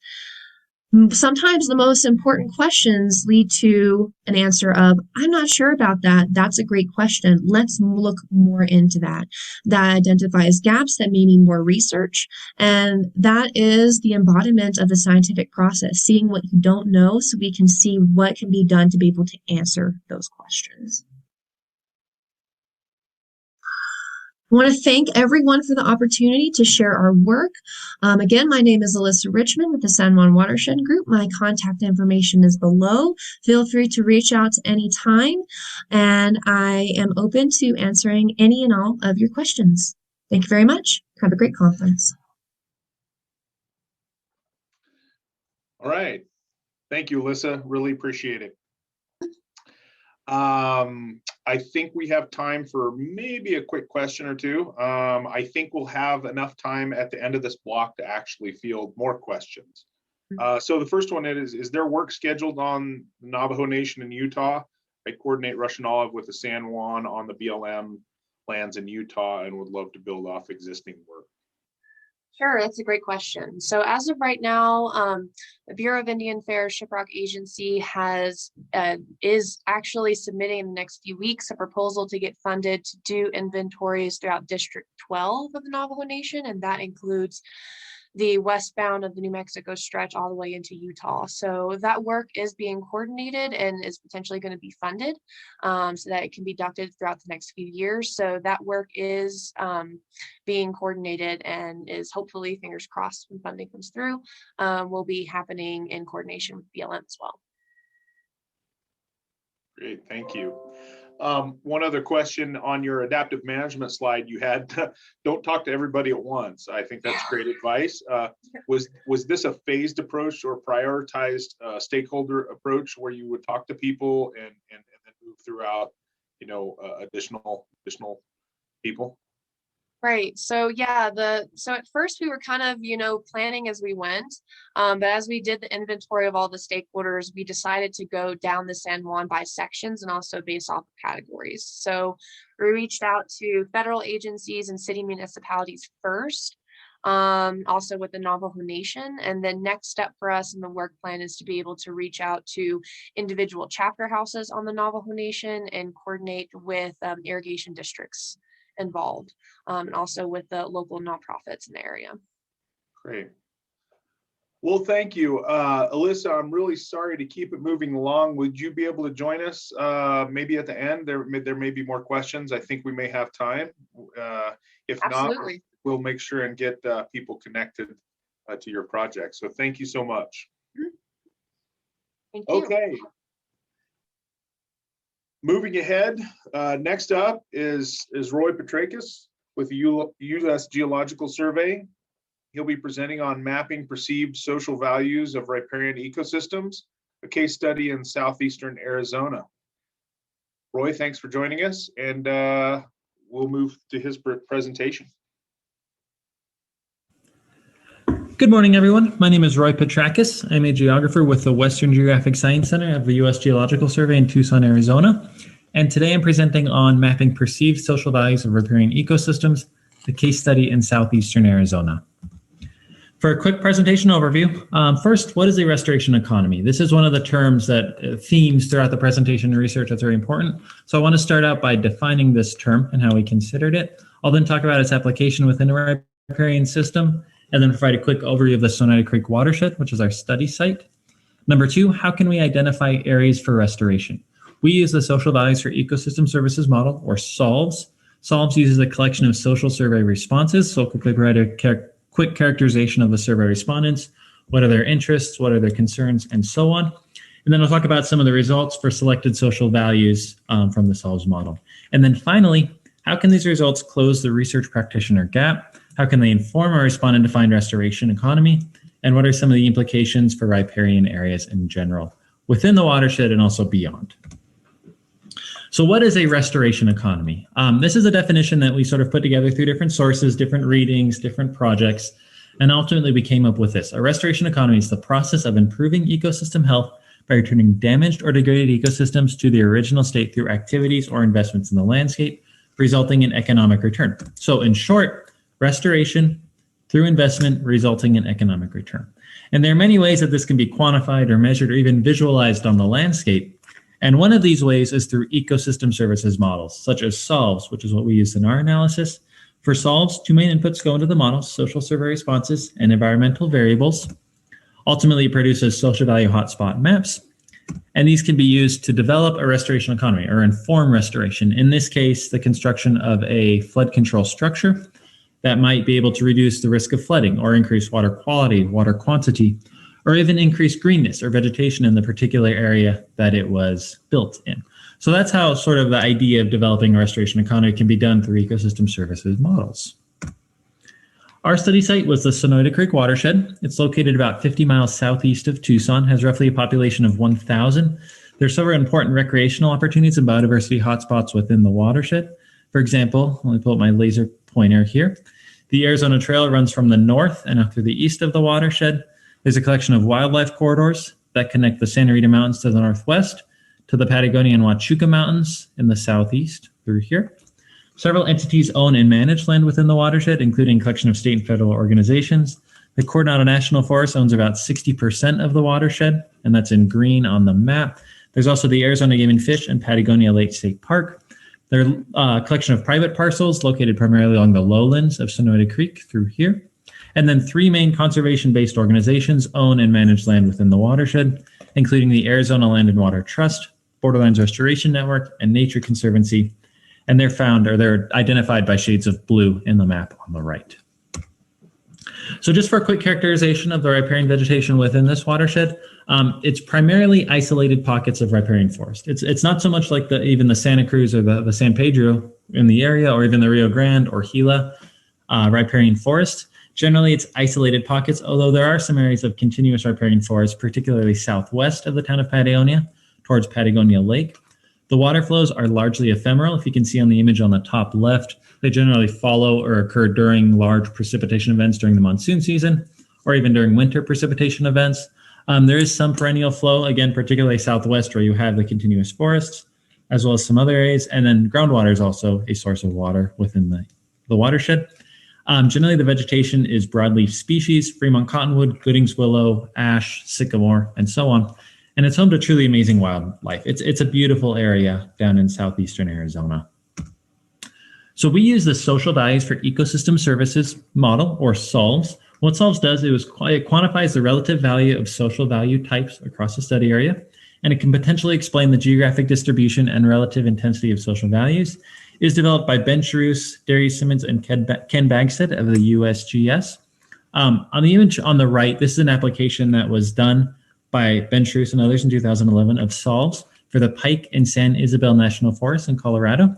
E: Sometimes the most important questions lead to an answer of, I'm not sure about that. That's a great question. Let's look more into that. That identifies gaps that may need more research. And that is the embodiment of the scientific process, seeing what you don't know so we can see what can be done to be able to answer those questions. I want to thank everyone for the opportunity to share our work. Again, my name is Alyssa Richmond with the San Juan Watershed Group. My contact information is below. Feel free to reach out any time, and I am open to answering any and all of your questions. Thank you very much. Have a great conference.
A: All right. Thank you, Alyssa. Really appreciate it. I think we have time for maybe a quick question or two. I think we'll have enough time at the end of this block to actually field more questions. So the first one is there work scheduled on the Navajo Nation in Utah? I coordinate Russian Olive with the San Juan on the BLM lands in Utah and would love to build off existing work.
E: Sure, that's a great question. So as of right now, the Bureau of Indian Affairs Shiprock Agency is actually submitting in the next few weeks a proposal to get funded to do inventories throughout District 12 of the Navajo Nation, and that includes the westbound of the New Mexico stretch all the way into Utah. So that work is being coordinated and is potentially going to be funded so that it can be conducted throughout the next few years. So that work is being coordinated and is hopefully, fingers crossed, when funding comes through, will be happening in coordination with BLM as well.
A: Great, thank you. One other question on your adaptive management slide, you had don't talk to everybody at once. I think that's great advice. Was this a phased approach or prioritized stakeholder approach where you would talk to people and then move throughout, additional people?
E: Right. So yeah, so at first we were kind of, planning as we went. But as we did the inventory of all the stakeholders, we decided to go down the San Juan by sections and also based off of categories. So we reached out to federal agencies and city municipalities first, also with the Navajo Nation. And then next step for us in the work plan is to be able to reach out to individual chapter houses on the Navajo Nation and coordinate with irrigation districts involved, and also with the local nonprofits in the area.
A: Great. Well, thank you. Alyssa, I'm really sorry to keep it moving along. Would you be able to join us maybe at the end? There may be more questions. I think we may have time. If
E: Absolutely.
A: not, we'll make sure and get people connected to your project. So thank you so much.
E: Thank you.
A: Okay. Moving ahead, next up is Roy Petrakis with the U.S. Geological Survey. He'll be presenting on mapping perceived social values of riparian ecosystems, a case study in southeastern Arizona. Roy, thanks for joining us, and we'll move to his presentation.
F: Good morning, everyone. My name is Roy Petrakis. I'm a geographer with the Western Geographic Science Center of the U.S. Geological Survey in Tucson, Arizona. And today I'm presenting on mapping perceived social values of riparian ecosystems, the case study in southeastern Arizona. For a quick presentation overview, first, what is a restoration economy? This is one of the terms that themes throughout the presentation and research that's very important. So I want to start out by defining this term and how we considered it. I'll then talk about its application within a riparian system, and then provide a quick overview of the Sonoyta Creek watershed, which is our study site. Number two, how can we identify areas for restoration? We use the Social Values for Ecosystem Services model, or SOLVS. SOLVS uses a collection of social survey responses, so I'll quickly provide a quick characterization of the survey respondents, what are their interests, what are their concerns, and so on. And then I'll talk about some of the results for selected social values from the SOLVS model. And then finally, how can these results close the research practitioner gap? How can they inform our respondent-defined restoration economy? And what are some of the implications for riparian areas in general within the watershed and also beyond? So what is a restoration economy? This is a definition that we sort of put together through different sources, different readings, different projects, and ultimately we came up with this. A restoration economy is the process of improving ecosystem health by returning damaged or degraded ecosystems to the original state through activities or investments in the landscape, resulting in economic return. So in short, restoration through investment resulting in economic return. And there are many ways that this can be quantified or measured or even visualized on the landscape. And one of these ways is through ecosystem services models, such as SOLVS, which is what we use in our analysis. For SOLVS, two main inputs go into the model: social survey responses and environmental variables. Ultimately, it produces social value hotspot maps. And these can be used to develop a restoration economy or inform restoration. In this case, the construction of a flood control structure that might be able to reduce the risk of flooding or increase water quality, water quantity, or even increase greenness or vegetation in the particular area that it was built in. So that's how sort of the idea of developing a restoration economy can be done through ecosystem services models. Our study site was the Sonoyta Creek watershed. It's located about 50 miles southeast of Tucson, has roughly a population of 1,000. There's several important recreational opportunities and biodiversity hotspots within the watershed. For example, let me pull up my laser pointer here. The Arizona Trail runs from the north and up through the east of the watershed. There's a collection of wildlife corridors that connect the Santa Rita Mountains to the northwest to the Patagonia and Huachuca Mountains in the southeast through here. Several entities own and manage land within the watershed, including a collection of state and federal organizations. The Coronado National Forest owns about 60% of the watershed, and that's in green on the map. There's also the Arizona Game and Fish and Patagonia Lake State Park. They're a collection of private parcels located primarily along the lowlands of Sonoyta Creek through here. And then 3 main conservation-based organizations own and manage land within the watershed, including the Arizona Land and Water Trust, Borderlands Restoration Network, and Nature Conservancy. And they're identified by shades of blue in the map on the right. So just for a quick characterization of the riparian vegetation within this watershed, it's primarily isolated pockets of riparian forest. It's not so much like even the Santa Cruz or the San Pedro in the area, or even the Rio Grande or Gila riparian forest. Generally, it's isolated pockets, although there are some areas of continuous riparian forest, particularly southwest of the town of Patagonia, towards Patagonia Lake. The water flows are largely ephemeral. If you can see on the image on the top left, they generally follow or occur during large precipitation events during the monsoon season, or even during winter precipitation events. There is some perennial flow, again, particularly southwest where you have the continuous forests, as well as some other areas. And then groundwater is also a source of water within the watershed. Generally, the vegetation is broadleaf species, Fremont cottonwood, Gooding's willow, ash, sycamore, and so on. And it's home to truly amazing wildlife. It's a beautiful area down in southeastern Arizona. So we use the social values for ecosystem services model, or SOLVS. What SOLVS does is it quantifies the relative value of social value types across the study area, and it can potentially explain the geographic distribution and relative intensity of social values. It is developed by Ben Charouse, Darius Simmons, and Ken Bagstead of the USGS. On the image on the right, this is an application that was done by Ben Charouse and others in 2011 of SOLVS for the Pike and San Isabel National Forest in Colorado.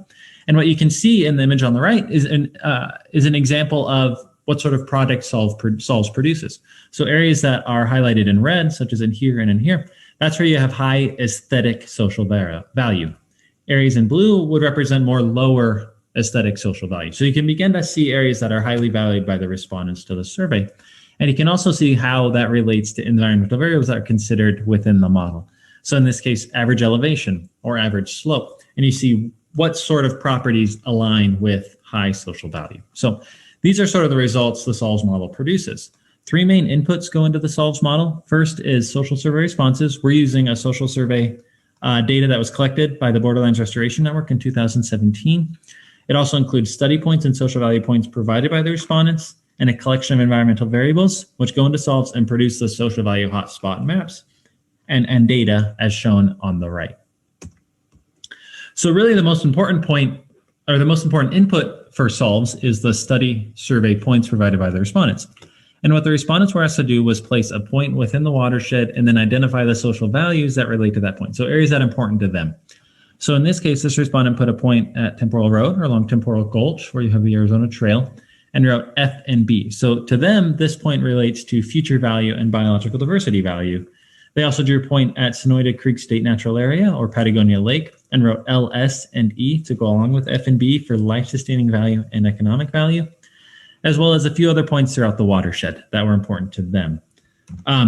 F: And what you can see in the image on the right is an example of what sort of product SOLVS produces. So areas that are highlighted in red, such as in here and in here, that's where you have high aesthetic social value. Areas in blue would represent more lower aesthetic social value. So you can begin to see areas that are highly valued by the respondents to the survey. And you can also see how that relates to environmental variables that are considered within the model. So in this case, average elevation or average slope. And you see what sort of properties align with high social value. So these are sort of the results the SOLVS model produces. 3 main inputs go into the SOLVS model. First is social survey responses. We're using a social survey data that was collected by the Borderlands Restoration Network in 2017. It also includes study points and social value points provided by the respondents, and a collection of environmental variables, which go into SOLVS and produce the social value hotspot maps and data as shown on the right. So really the most important point, or the most important input for SOLVS, is the study survey points provided by the respondents. And what the respondents were asked to do was place a point within the watershed and then identify the social values that relate to that point. So areas that are important to them. So in this case, this respondent put a point at Temporal Road or along Temporal Gulch, where you have the Arizona Trail, and wrote F and B. So to them, this point relates to future value and biological diversity value. They also drew a point at Sonoyta Creek State Natural Area or Patagonia Lake and wrote L, S, and E to go along with F and B for life-sustaining value and economic value, as well as a few other points throughout the watershed that were important to them.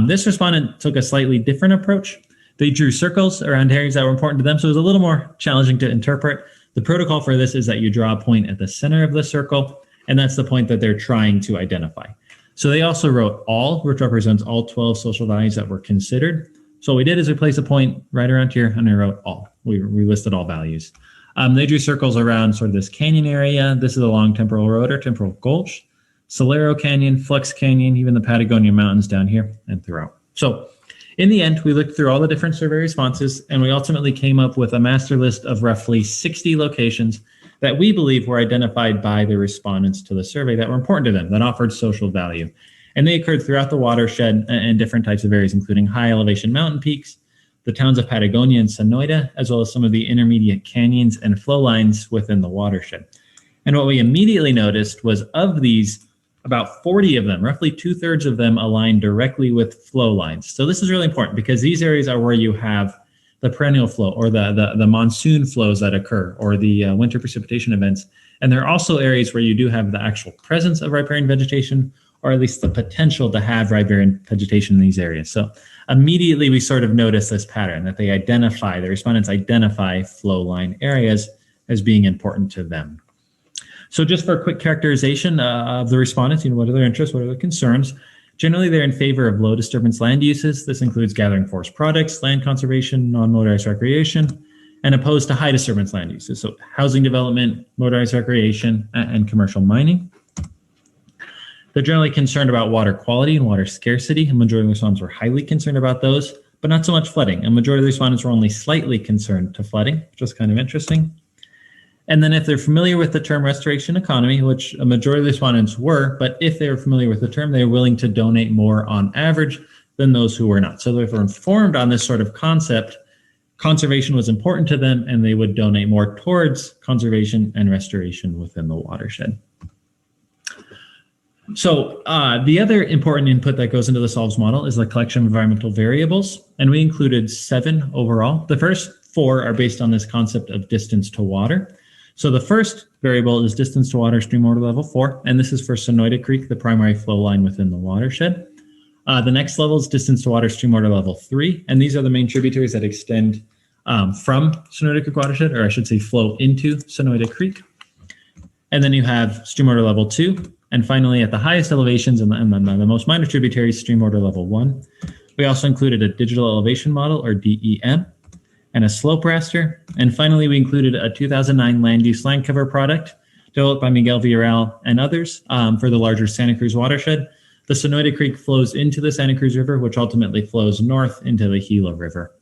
F: This respondent took a slightly different approach. They drew circles around areas that were important to them, so it was a little more challenging to interpret. The protocol for this is that you draw a point at the center of the circle, and that's the point that they're trying to identify. So they also wrote all, which represents all 12 social values that were considered. So what we did is we placed a point right around here, and we wrote all. We listed all values. They drew circles around sort of this canyon area. This is along Temporal Road or Temporal Gulch, Solero Canyon, Flux Canyon, even the Patagonia Mountains down here and throughout. So in the end, we looked through all the different survey responses, and we ultimately came up with a master list of roughly 60 locations that we believe were identified by the respondents to the survey that were important to them, that offered social value. And they occurred throughout the watershed and different types of areas, including high elevation mountain peaks, the towns of Patagonia and Sonoyta, as well as some of the intermediate canyons and flow lines within the watershed. And what we immediately noticed was of these, about 40 of them, roughly 2/3 of them, align directly with flow lines. So this is really important because these areas are where you have the perennial flow or the monsoon flows that occur or the winter precipitation events. And there are also areas where you do have the actual presence of riparian vegetation or at least the potential to have riparian vegetation in these areas. So immediately we sort of notice this pattern that the respondents identify flow line areas as being important to them. So just for a quick characterization of the respondents, what are their interests, what are their concerns? Generally, they're in favor of low disturbance land uses. This includes gathering forest products, land conservation, non-motorized recreation, and opposed to high disturbance land uses. So housing development, motorized recreation, and commercial mining. They're generally concerned about water quality and water scarcity. A majority of the respondents were highly concerned about those, but not so much flooding. A majority of the respondents were only slightly concerned to flooding, which is kind of interesting. And then if they're familiar with the term restoration economy, which a majority of the respondents were, but if they were familiar with the term, they were willing to donate more on average than those who were not. So they were informed on this sort of concept. Conservation was important to them, and they would donate more towards conservation and restoration within the watershed. So the other important input that goes into the SOLVES model is the collection of environmental variables, and we included 7 overall. The first 4 are based on this concept of distance to water. So the first variable is distance to water stream order level 4, and this is for Sonoyta Creek, the primary flow line within the watershed. The next level is distance to water stream order level 3, and these are the main tributaries that extend from Sonoyta Creek watershed, or I should say flow into Sonoyta Creek. And then you have stream order level 2, and finally at the highest elevations and the most minor tributaries, stream order level 1. We also included a digital elevation model, or DEM, and a slope raster. And finally, we included a 2009 land use land cover product developed by Miguel Villarreal and others for the larger Santa Cruz watershed. The Sonoyta Creek flows into the Santa Cruz River, which ultimately flows north into the Gila River.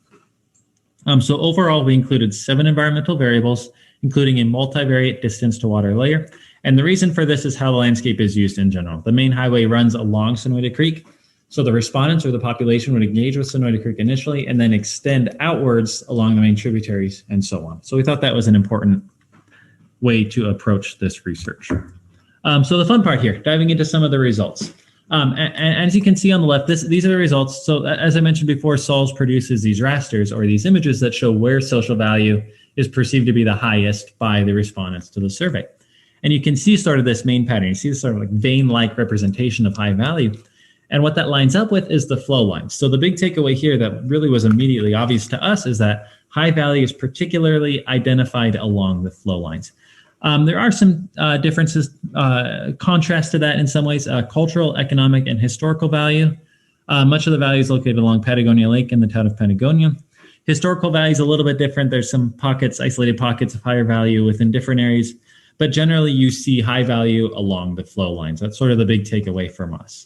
F: So overall, we included 7 environmental variables, including a multivariate distance to water layer. And the reason for this is how the landscape is used in general. The main highway runs along Sonoyta Creek, so the respondents or the population would engage with Sonoyta Creek initially and then extend outwards along the main tributaries and so on. So we thought that was an important way to approach this research. So the fun part here, diving into some of the results. And as you can see on the left, these are the results. So as I mentioned before, SOLVES produces these rasters or these images that show where social value is perceived to be the highest by the respondents to the survey. And you can see sort of this main pattern. You see this sort of like vein-like representation of high value. And what that lines up with is the flow lines. So the big takeaway here that really was immediately obvious to us is that high value is particularly identified along the flow lines. There are some differences, contrast to that in some ways, cultural, economic, and historical value. Much of the value is located along Patagonia Lake in the town of Patagonia. Historical value is a little bit different. There's some pockets, isolated pockets of higher value within different areas, but generally you see high value along the flow lines. That's sort of the big takeaway from us.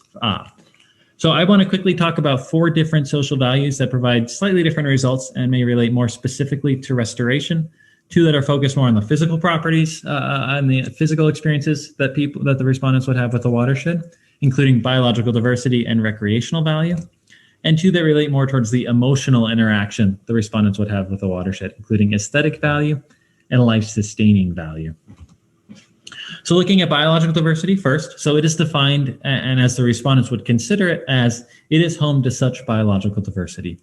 F: So I want to quickly talk about 4 different social values that provide slightly different results and may relate more specifically to restoration. 2 that are focused more on the physical properties and the physical experiences that the respondents would have with the watershed, including biological diversity and recreational value. And 2 that relate more towards the emotional interaction the respondents would have with the watershed, including aesthetic value and life-sustaining value. So looking at biological diversity first, so it is defined, and as the respondents would consider it, as it is home to such biological diversity.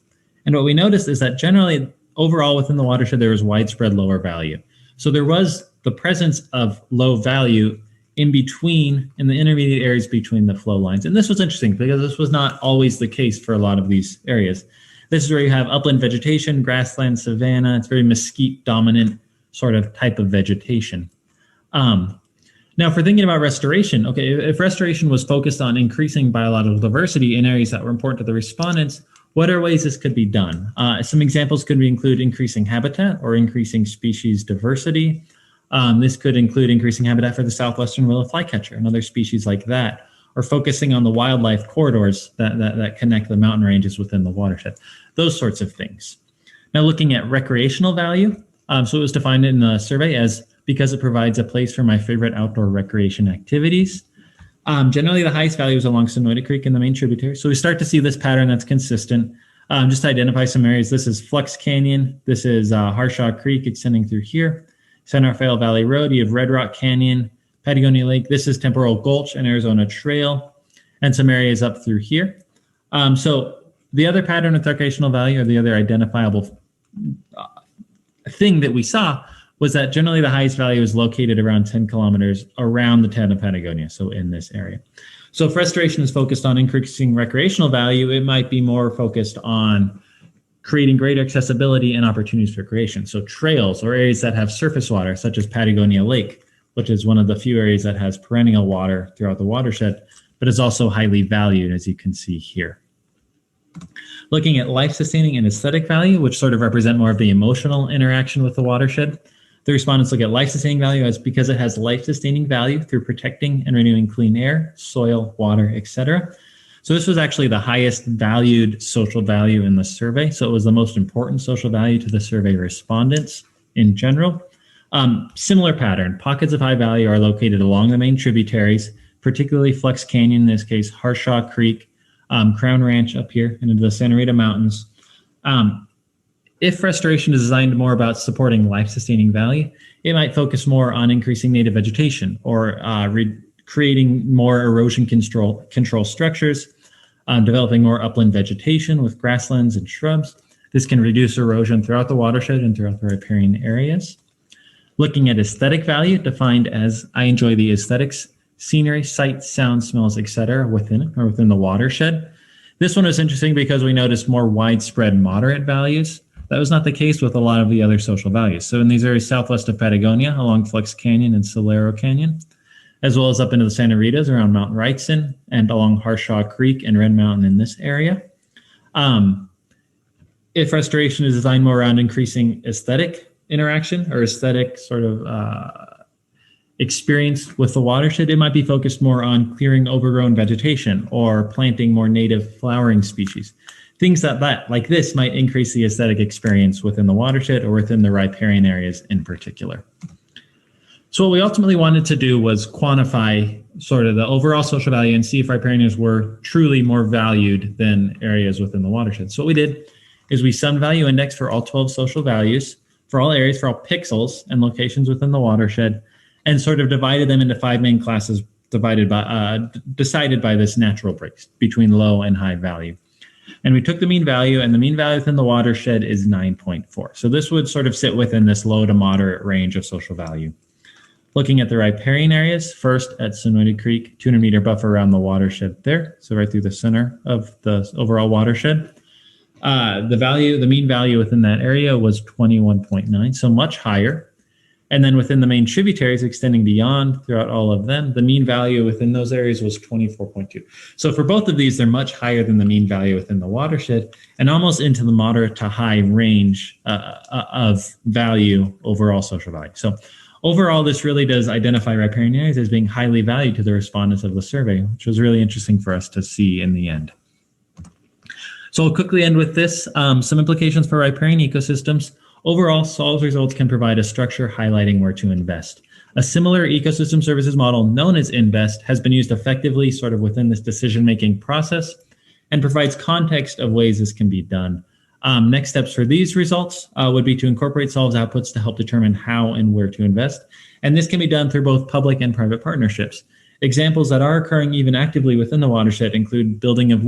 F: And what we noticed is that generally, overall within the watershed, there was widespread lower value. So there was the presence of low value in the intermediate areas between the flow lines. And this was interesting because this was not always the case for a lot of these areas. This is where you have upland vegetation, grassland, savanna. It's very mesquite dominant sort of type of vegetation. Now, for thinking about restoration, okay, if restoration was focused on increasing biological diversity in areas that were important to the respondents, what are ways this could be done? Some examples could include increasing habitat or increasing species diversity. This could include increasing habitat for the southwestern willow flycatcher and other species like that, or focusing on the wildlife corridors that connect the mountain ranges within the watershed, those sorts of things. Now, looking at recreational value, so it was defined in the survey as because it provides a place for my favorite outdoor recreation activities. Generally, the highest value is along Sonoyta Creek in the main tributary. So we start to see this pattern that's consistent. Just to identify some areas, this is Flux Canyon. This is Harshaw Creek extending through here. San Rafael Valley Road, you have Red Rock Canyon, Patagonia Lake. This is Temporal Gulch and Arizona Trail, and some areas up through here. So the other pattern with recreational value, or the other identifiable thing that we saw, was that generally the highest value is located around 10 kilometers around the town of Patagonia, so in this area. So if restoration is focused on increasing recreational value, it might be more focused on creating greater accessibility and opportunities for creation. So trails or areas that have surface water, such as Patagonia Lake, which is one of the few areas that has perennial water throughout the watershed, but is also highly valued, as you can see here. Looking at life-sustaining and aesthetic value, which sort of represent more of the emotional interaction with the watershed, the respondents look at life-sustaining value as because it has life-sustaining value through protecting and renewing clean air, soil, water, etc. So this was actually the highest valued social value in the survey. So it was the most important social value to the survey respondents in general. Similar pattern, pockets of high value are located along the main tributaries, particularly Flux Canyon, in this case, Harshaw Creek, Crown Ranch up here into the Santa Rita Mountains. If restoration is designed more about supporting life-sustaining value, it might focus more on increasing native vegetation or creating more erosion control structures, developing more upland vegetation with grasslands and shrubs. This can reduce erosion throughout the watershed and throughout the riparian areas. Looking at aesthetic value, defined as I enjoy the aesthetics, scenery, sight, sound, smells, etc. within the watershed. This one was interesting because we noticed more widespread moderate values. That was not the case with a lot of the other social values. So in these areas southwest of Patagonia, along Flux Canyon and Solero Canyon, as well as up into the Santa Ritas around Mount Wrightson and along Harshaw Creek and Red Mountain in this area. If restoration is designed more around increasing aesthetic interaction or aesthetic sort of experience with the watershed, it might be focused more on clearing overgrown vegetation or planting more native flowering species. Things like this might increase the aesthetic experience within the watershed or within the riparian areas in particular. So what we ultimately wanted to do was quantify sort of the overall social value and see if riparian areas were truly more valued than areas within the watershed. So what we did is we summed value index for all 12 social values, for all areas, for all pixels and locations within the watershed, and sort of divided them into 5 main classes decided by this natural breaks between low and high value. And we took the mean value, and the mean value within the watershed is 9.4. So this would sort of sit within this low to moderate range of social value. Looking at the riparian areas, first at Sonoyta Creek, 200-meter buffer around the watershed there, so right through the center of the overall watershed. The mean value within that area was 21.9, so much higher. And then within the main tributaries extending beyond throughout all of them, the mean value within those areas was 24.2. So for both of these, they're much higher than the mean value within the watershed and almost into the moderate to high range of value, overall social value. So overall, this really does identify riparian areas as being highly valued to the respondents of the survey, which was really interesting for us to see in the end. So I'll quickly end with this, some implications for riparian ecosystems. Overall, SOLV's results can provide a structure highlighting where to invest. A similar ecosystem services model known as Invest has been used effectively sort of within this decision-making process and provides context of ways this can be done. Next steps for these results would be to incorporate SOLV's outputs to help determine how and where to invest. And this can be done through both public and private partnerships. Examples that are occurring even actively within the watershed include building of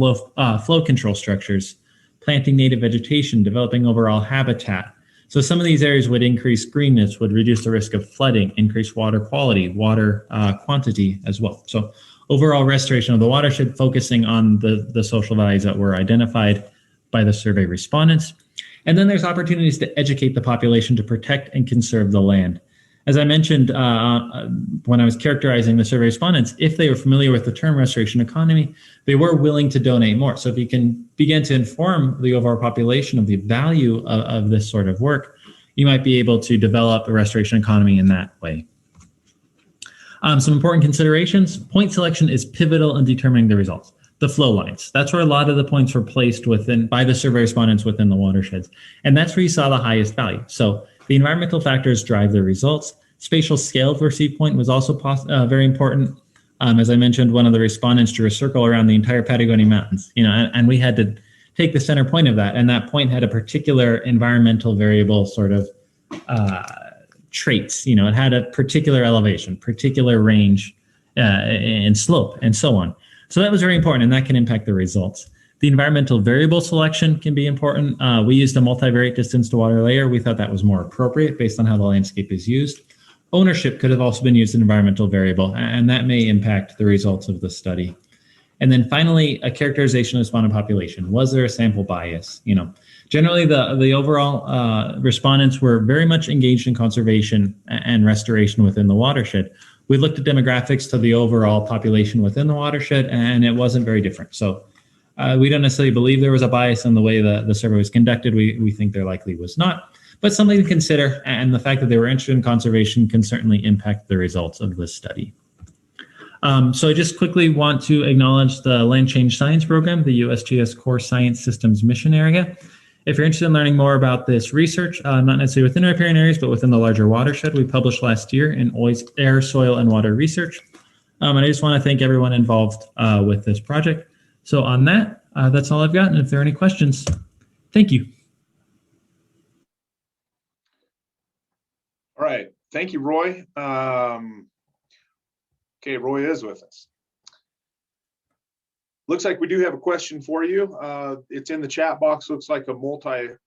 F: flow control structures, planting native vegetation, developing overall habitat. So some of these areas would increase greenness, would reduce the risk of flooding, increase water quality, water quantity as well. So overall restoration of the watershed, focusing on the social values that were identified by the survey respondents. And then there's opportunities to educate the population to protect and conserve the land. As I mentioned when I was characterizing the survey respondents, if they were familiar with the term restoration economy, they were willing to donate more. So if you can begin to inform the overall population of the value of this sort of work, you might be able to develop a restoration economy in that way. Some important considerations. Point selection is pivotal in determining the results. The flow lines. That's where a lot of the points were placed by the survey respondents within the watersheds. And that's where you saw the highest value. So the environmental factors drive the results. Spatial scale of the receive point was also very important. As I mentioned, one of the respondents drew a circle around the entire Patagonia Mountains, and we had to take the center point of that. And that point had a particular environmental variable sort of traits. It had a particular elevation, particular range and slope, and so on. So that was very important, and that can impact the results. The environmental variable selection can be important. We used a multivariate distance to water layer. We thought that was more appropriate based on how the landscape is used. Ownership could have also been used as an environmental variable, and that may impact the results of the study. And then finally, a characterization of spawning population. Was there a sample bias? Generally the overall respondents were very much engaged in conservation and restoration within the watershed. We looked at demographics to the overall population within the watershed, and it wasn't very different. So we don't necessarily believe there was a bias in the way the survey was conducted. We think there likely was not, but something to consider. And the fact that they were interested in conservation can certainly impact the results of this study. So I just quickly want to acknowledge the Land Change Science Program, the USGS Core Science Systems Mission Area. If you're interested in learning more about this research, not necessarily within riparian areas, but within the larger watershed, we published last year in Air, Soil, and Water Research. And I just want to thank everyone involved with this project. So on that, that's all I've got. And if there are any questions, thank you.
A: All right. Thank you, Roy. Okay, Roy is with us. Looks like we do have a question for you. It's in the chat box. Looks like a multi-part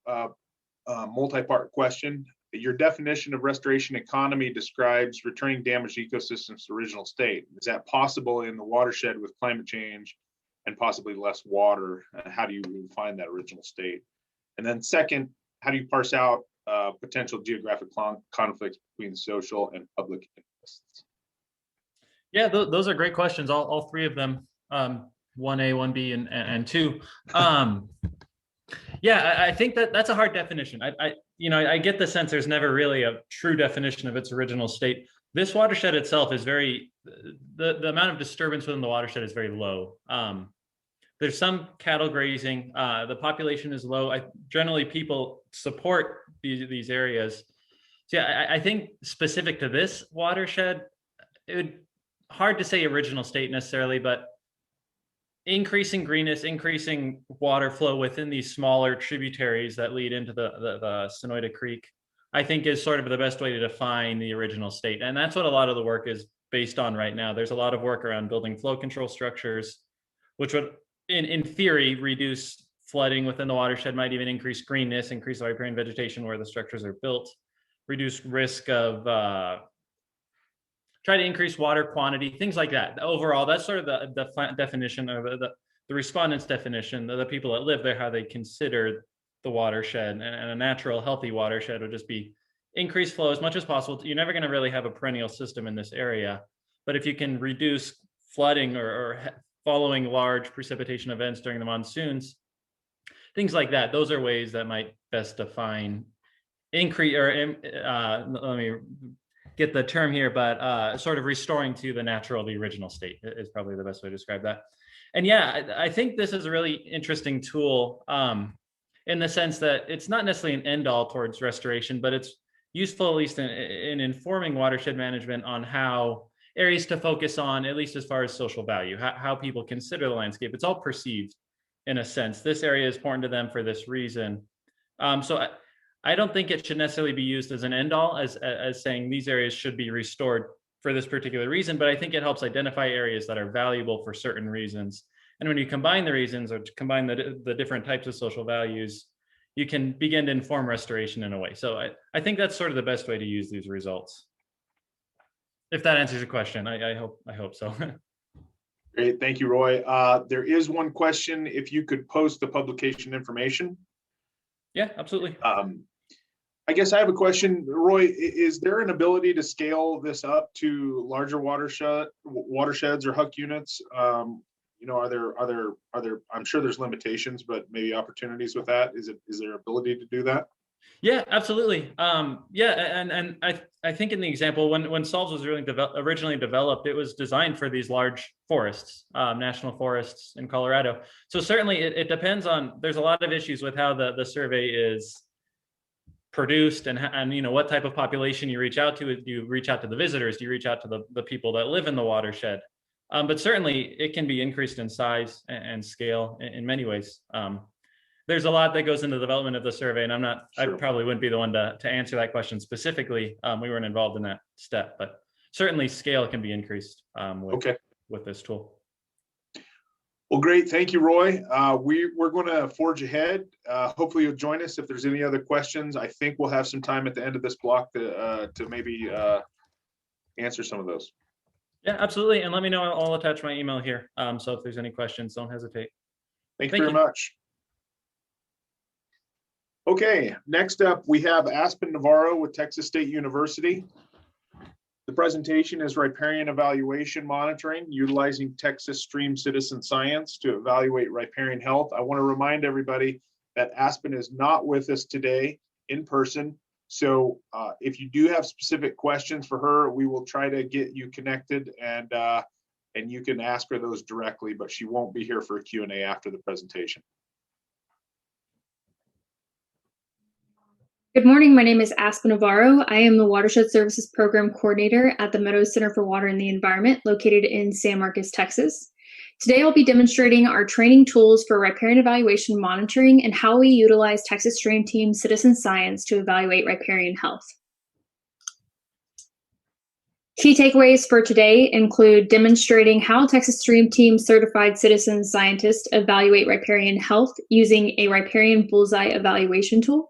A: question. Your definition of restoration economy describes returning damaged ecosystems to original state. Is that possible in the watershed with climate change and possibly less water? How do you find that original state? And then second, how do you parse out potential geographic conflicts between social and public interests?
G: Yeah, those are great questions. All three of them, 1A, 1B, and 2. Yeah, I think that's a hard definition. I get the sense there's never really a true definition of its original state. This watershed itself is the amount of disturbance within the watershed is very low. There's some cattle grazing. The population is low. Generally, people support these areas. So yeah, I think specific to this watershed, it would hard to say original state necessarily, but increasing greenness, increasing water flow within these smaller tributaries that lead into the Sonoyta Creek, I think is sort of the best way to define the original state. And that's what a lot of the work is based on right now. There's a lot of work around building flow control structures, which would, in theory, reduce flooding within the watershed, might even increase greenness, increase riparian vegetation where the structures are built, reduce risk of try to increase water quantity, things like that. Overall, that's sort of the definition of the respondents' definition, the people that live there, how they consider the watershed. And a natural, healthy watershed would just be increase flow as much as possible. You're never going to really have a perennial system in this area. But if you can reduce flooding or following large precipitation events during the monsoons, things like that, those are ways that might best define increase, or let me get the term here, but sort of restoring to the natural, the original state is probably the best way to describe that. And yeah, I think this is a really interesting tool in the sense that it's not necessarily an end all towards restoration, but it's useful at least in informing watershed management on how areas to focus on, at least as far as social value, how people consider the landscape. It's all perceived in a sense. This area is important to them for this reason. So I don't think it should necessarily be used as an end all, as saying these areas should be restored for this particular reason, but I think it helps identify areas that are valuable for certain reasons. And when you combine the reasons or combine the different types of social values, you can begin to inform restoration in a way. So I think that's sort of the best way to use these results. If that answers your question, I hope so.
A: Great, thank you, Roy. There is one question, if you could post the publication information.
G: Yeah, absolutely.
A: I guess I have a question, Roy. Is there an ability to scale this up to larger watersheds or HUC units? Are there? I'm sure there's limitations, but maybe opportunities with that. Is there ability to do that?
G: Yeah, absolutely. And I think in the example when SOLVS was originally developed, it was designed for these large forests, national forests in Colorado. So certainly it depends on. There's a lot of issues with how the survey is produced and what type of population you reach out to. Do you reach out to the visitors? Do you reach out to the people that live in the watershed? But certainly it can be increased in size and scale in many ways. There's a lot that goes into the development of the survey, and Sure. I probably wouldn't be the one to answer that question specifically. We weren't involved in that step, but certainly scale can be increased with this tool.
A: Well, great. Thank you, Roy. We're going to forge ahead. Hopefully you'll join us if there's any other questions. I think we'll have some time at the end of this block to maybe answer some of those.
G: Yeah, absolutely. And let me know. I'll attach my email here. So if there's any questions, don't hesitate.
A: Thank you very much. Okay, next up, we have Aspen Navarro with Texas State University. The presentation is Riparian Evaluation Monitoring, utilizing Texas Stream Citizen Science to evaluate riparian health. I want to remind everybody that Aspen is not with us today in person. So if you do have specific questions for her, we will try to get you connected and you can ask her those directly, but she won't be here for a Q&A after the presentation.
H: Good morning. My name is Aspen Navarro. I am the Watershed Services Program Coordinator at the Meadows Center for Water and the Environment, located in San Marcos, Texas. Today, I'll be demonstrating our training tools for riparian evaluation monitoring and how we utilize Texas Stream Team Citizen Science to evaluate riparian health. Key takeaways for today include demonstrating how Texas Stream Team certified citizen scientists evaluate riparian health using a riparian bullseye evaluation tool.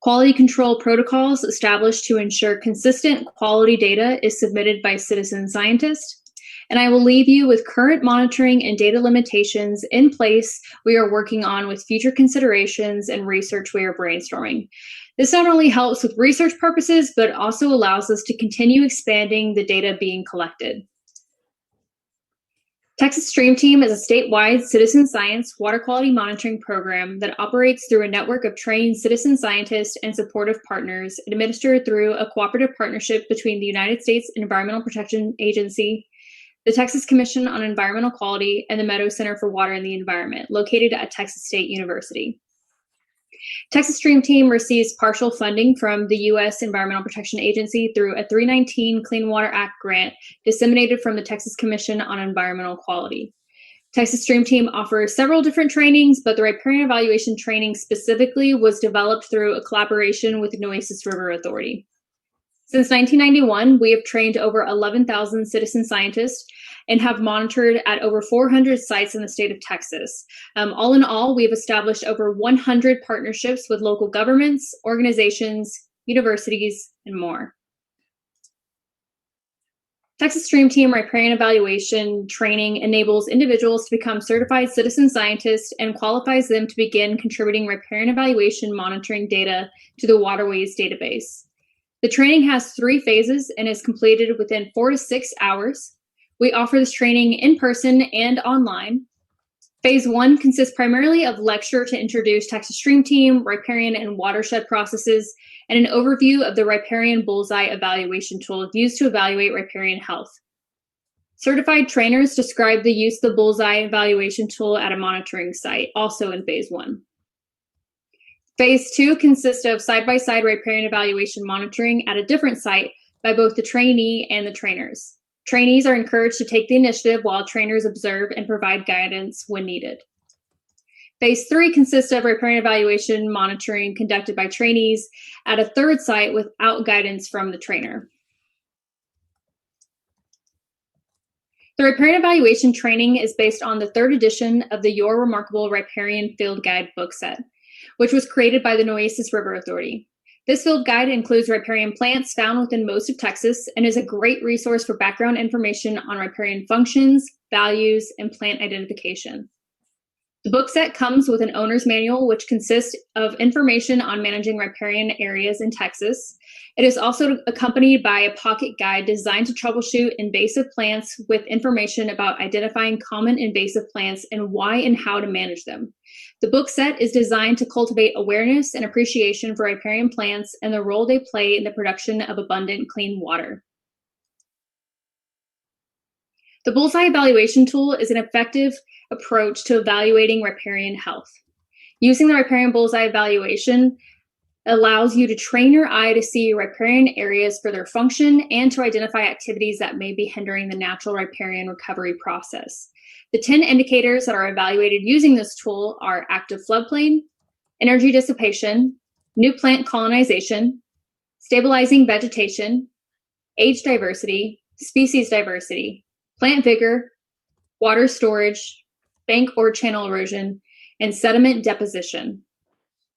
H: Quality control protocols established to ensure consistent quality data is submitted by citizen scientists. And I will leave you with current monitoring and data limitations in place we are working on with future considerations and research we are brainstorming. This not only helps with research purposes, but also allows us to continue expanding the data being collected. Texas Stream Team is a statewide citizen science water quality monitoring program that operates through a network of trained citizen scientists and supportive partners administered through a cooperative partnership between the United States Environmental Protection Agency, the Texas Commission on Environmental Quality, and the Meadows Center for Water and the Environment, located at Texas State University. Texas Stream Team receives partial funding from the U.S. Environmental Protection Agency through a 319 Clean Water Act grant disseminated from the Texas Commission on Environmental Quality. Texas Stream Team offers several different trainings, but the riparian evaluation training specifically was developed through a collaboration with the Nueces River Authority. Since 1991, we have trained over 11,000 citizen scientists and have monitored at over 400 sites in the state of Texas. All in all, we have established over 100 partnerships with local governments, organizations, universities, and more. Texas Stream Team Riparian Evaluation Training enables individuals to become certified citizen scientists and qualifies them to begin contributing riparian evaluation monitoring data to the Waterways database. The training has 3 phases and is completed within 4 to 6 hours. We offer this training in person and online. Phase 1 consists primarily of lecture to introduce Texas Stream Team, riparian and watershed processes, and an overview of the riparian bullseye evaluation tool used to evaluate riparian health. Certified trainers describe the use of the bullseye evaluation tool at a monitoring site, also in Phase 1. Phase 2 consists of side-by-side riparian evaluation monitoring at a different site by both the trainee and the trainers. Trainees are encouraged to take the initiative while trainers observe and provide guidance when needed. Phase 3 consists of riparian evaluation monitoring conducted by trainees at a third site without guidance from the trainer. The riparian evaluation training is based on the 3rd edition of the Your Remarkable Riparian Field Guide book set, which was created by the Nueces River Authority. This field guide includes riparian plants found within most of Texas and is a great resource for background information on riparian functions, values, and plant identification. The book set comes with an owner's manual, which consists of information on managing riparian areas in Texas. It is also accompanied by a pocket guide designed to troubleshoot invasive plants with information about identifying common invasive plants and why and how to manage them. The book set is designed to cultivate awareness and appreciation for riparian plants and the role they play in the production of abundant clean water. The bullseye evaluation tool is an effective approach to evaluating riparian health. Using the riparian bullseye evaluation allows you to train your eye to see riparian areas for their function and to identify activities that may be hindering the natural riparian recovery process. The 10 indicators that are evaluated using this tool are active floodplain, energy dissipation, new plant colonization, stabilizing vegetation, age diversity, species diversity, plant vigor, water storage, bank or channel erosion, and sediment deposition.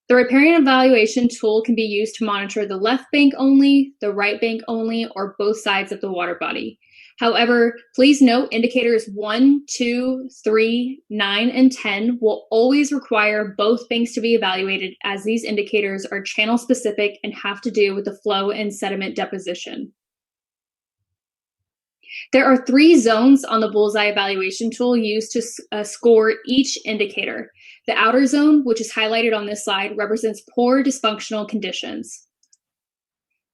H: The riparian evaluation tool can be used to monitor the left bank only, the right bank only, or both sides of the water body. However, please note indicators 1, 2, 3, 9, and 10 will always require both banks to be evaluated, as these indicators are channel specific and have to do with the flow and sediment deposition. There are 3 zones on the bullseye evaluation tool used to score each indicator. The outer zone, which is highlighted on this slide, represents poor dysfunctional conditions.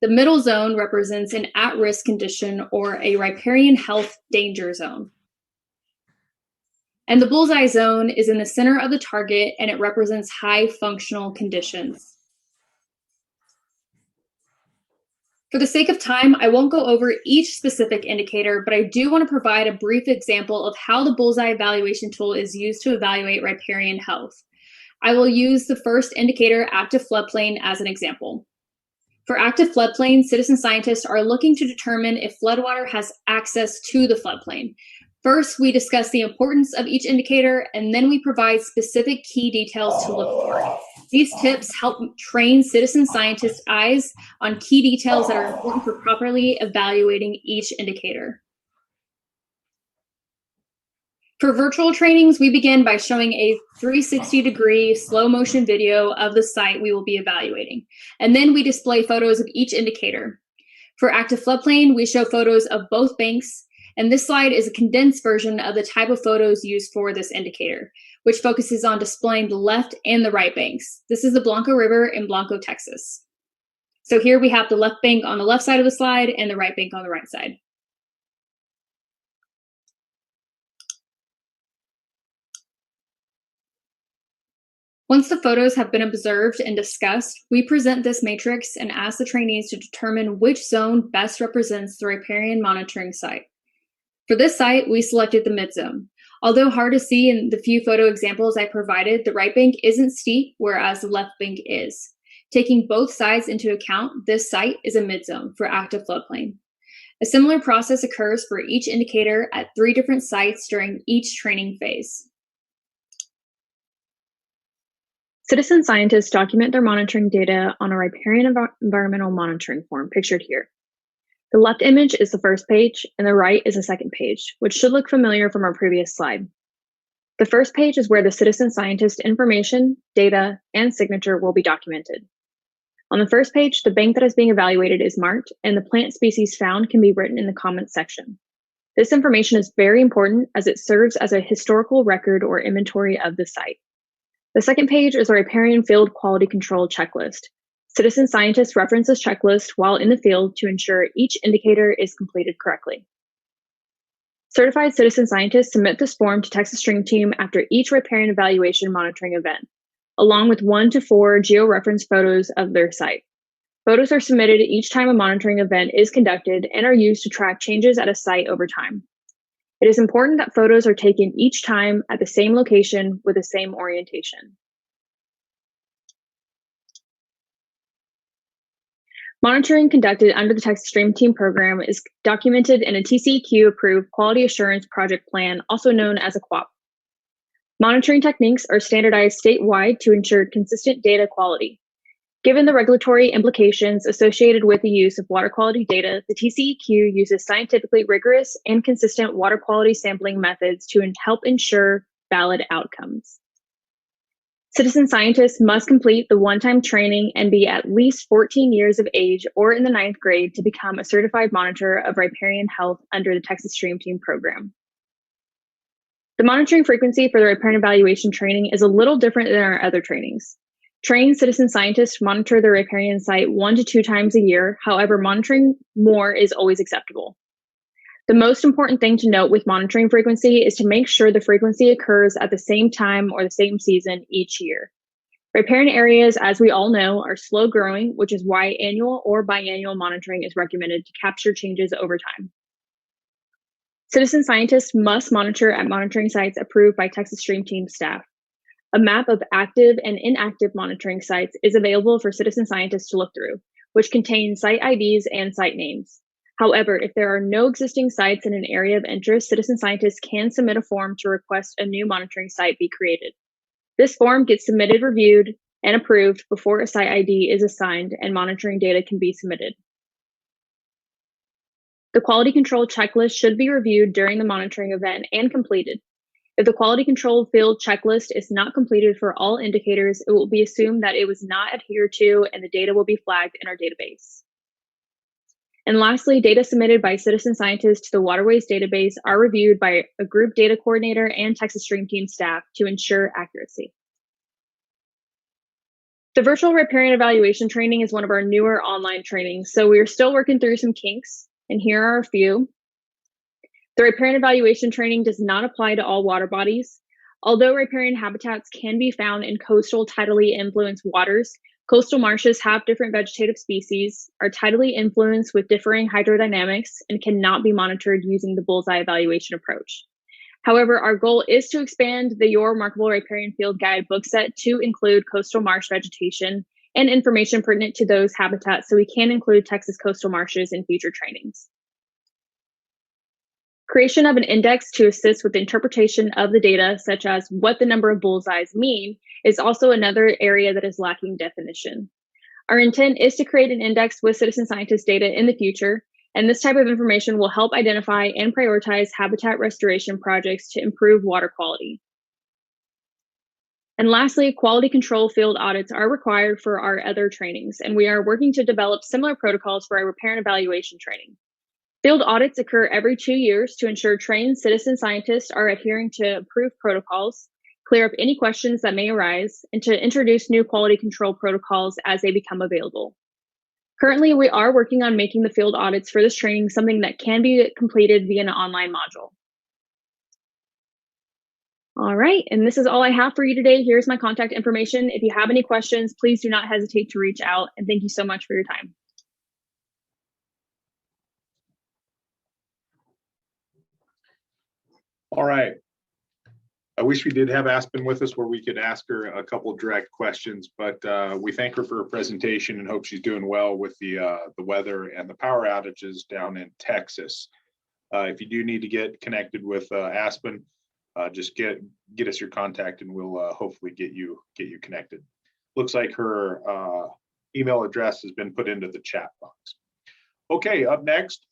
H: The middle zone represents an at-risk condition or a riparian health danger zone. And the bullseye zone is in the center of the target, and it represents high functional conditions. For the sake of time, I won't go over each specific indicator, but I do want to provide a brief example of how the bullseye evaluation tool is used to evaluate riparian health. I will use the first indicator, active floodplain, as an example. For active floodplain, citizen scientists are looking to determine if floodwater has access to the floodplain. First, we discuss the importance of each indicator, and then we provide specific key details to look for. These tips help train citizen scientists' eyes on key details that are important for properly evaluating each indicator. For virtual trainings, we begin by showing a 360-degree slow motion video of the site we will be evaluating, and then we display photos of each indicator. For active floodplain, we show photos of both banks, and this slide is a condensed version of the type of photos used for this indicator, which focuses on displaying the left and the right banks. This is the Blanco River in Blanco, Texas. So here we have the left bank on the left side of the slide and the right bank on the right side. Once the photos have been observed and discussed, we present this matrix and ask the trainees to determine which zone best represents the riparian monitoring site. For this site, we selected the mid-zone. Although hard to see in the few photo examples I provided, the right bank isn't steep, whereas the left bank is. Taking both sides into account, this site is a mid-zone for active floodplain. A similar process occurs for each indicator at 3 different sites during each training phase. Citizen scientists document their monitoring data on a riparian environmental monitoring form, pictured here. The left image is the first page, and the right is the second page, which should look familiar from our previous slide. The first page is where the citizen scientist information, data, and signature will be documented. On the first page, the bank that is being evaluated is marked, and the plant species found can be written in the comments section. This information is very important as it serves as a historical record or inventory of the site. The second page is a riparian field quality control checklist. Citizen scientists reference this checklist while in the field to ensure each indicator is completed correctly. Certified citizen scientists submit this form to Texas Stream Team after each riparian evaluation monitoring event, along with 1 to 4 georeferenced photos of their site. Photos are submitted each time a monitoring event is conducted and are used to track changes at a site over time. It is important that photos are taken each time at the same location with the same orientation. Monitoring conducted under the Texas Stream Team program is documented in a TCEQ-approved Quality Assurance Project Plan, also known as a QAP. Monitoring techniques are standardized statewide to ensure consistent data quality. Given the regulatory implications associated with the use of water quality data, the TCEQ uses scientifically rigorous and consistent water quality sampling methods to help ensure valid outcomes. Citizen scientists must complete the one-time training and be at least 14 years of age or in the 9th grade to become a certified monitor of riparian health under the Texas Stream Team program. The monitoring frequency for the riparian evaluation training is a little different than our other trainings. Trained citizen scientists monitor the riparian site 1 to 2 times a year. However, monitoring more is always acceptable. The most important thing to note with monitoring frequency is to make sure the frequency occurs at the same time or the same season each year. Riparian areas, as we all know, are slow growing, which is why annual or biannual monitoring is recommended to capture changes over time. Citizen scientists must monitor at monitoring sites approved by Texas Stream Team staff. A map of active and inactive monitoring sites is available for citizen scientists to look through, which contains site IDs and site names. However, if there are no existing sites in an area of interest, citizen scientists can submit a form to request a new monitoring site be created. This form gets submitted, reviewed, and approved before a site ID is assigned and monitoring data can be submitted. The quality control checklist should be reviewed during the monitoring event and completed. If the quality control field checklist is not completed for all indicators, it will be assumed that it was not adhered to and the data will be flagged in our database. And lastly, data submitted by citizen scientists to the waterways database are reviewed by a group data coordinator and Texas Stream Team staff to ensure accuracy. The virtual riparian evaluation training is one of our newer online trainings, so we are still working through some kinks, and here are a few. The riparian evaluation training does not apply to all water bodies. Although riparian habitats can be found in coastal tidally influenced waters, coastal marshes have different vegetative species, are tidally influenced with differing hydrodynamics, and cannot be monitored using the bullseye evaluation approach. However, our goal is to expand the Your Remarkable Riparian Field Guide bookset to include coastal marsh vegetation and information pertinent to those habitats, so we can include Texas coastal marshes in future trainings. Creation of an index to assist with the interpretation of the data, such as what the number of bullseyes mean, is also another area that is lacking definition. Our intent is to create an index with citizen scientist data in the future, and this type of information will help identify and prioritize habitat restoration projects to improve water quality. And lastly, quality control field audits are required for our other trainings, and we are working to develop similar protocols for our riparian evaluation training. Field audits occur every 2 years to ensure trained citizen scientists are adhering to approved protocols, clear up any questions that may arise, and to introduce new quality control protocols as they become available. Currently, we are working on making the field audits for this training something that can be completed via an online module. All right, and this is all I have for you today. Here's my contact information. If you have any questions, please do not hesitate to reach out, and thank you so much for your time.
A: All right. I wish we did have Aspen with us where we could ask her a couple of direct questions, but we thank her for her presentation and hope she's doing well with the weather and the power outages down in Texas. If you do need to get connected with Aspen, just get us your contact and we'll hopefully get you connected. Looks like her email address has been put into the chat box. Okay, up next,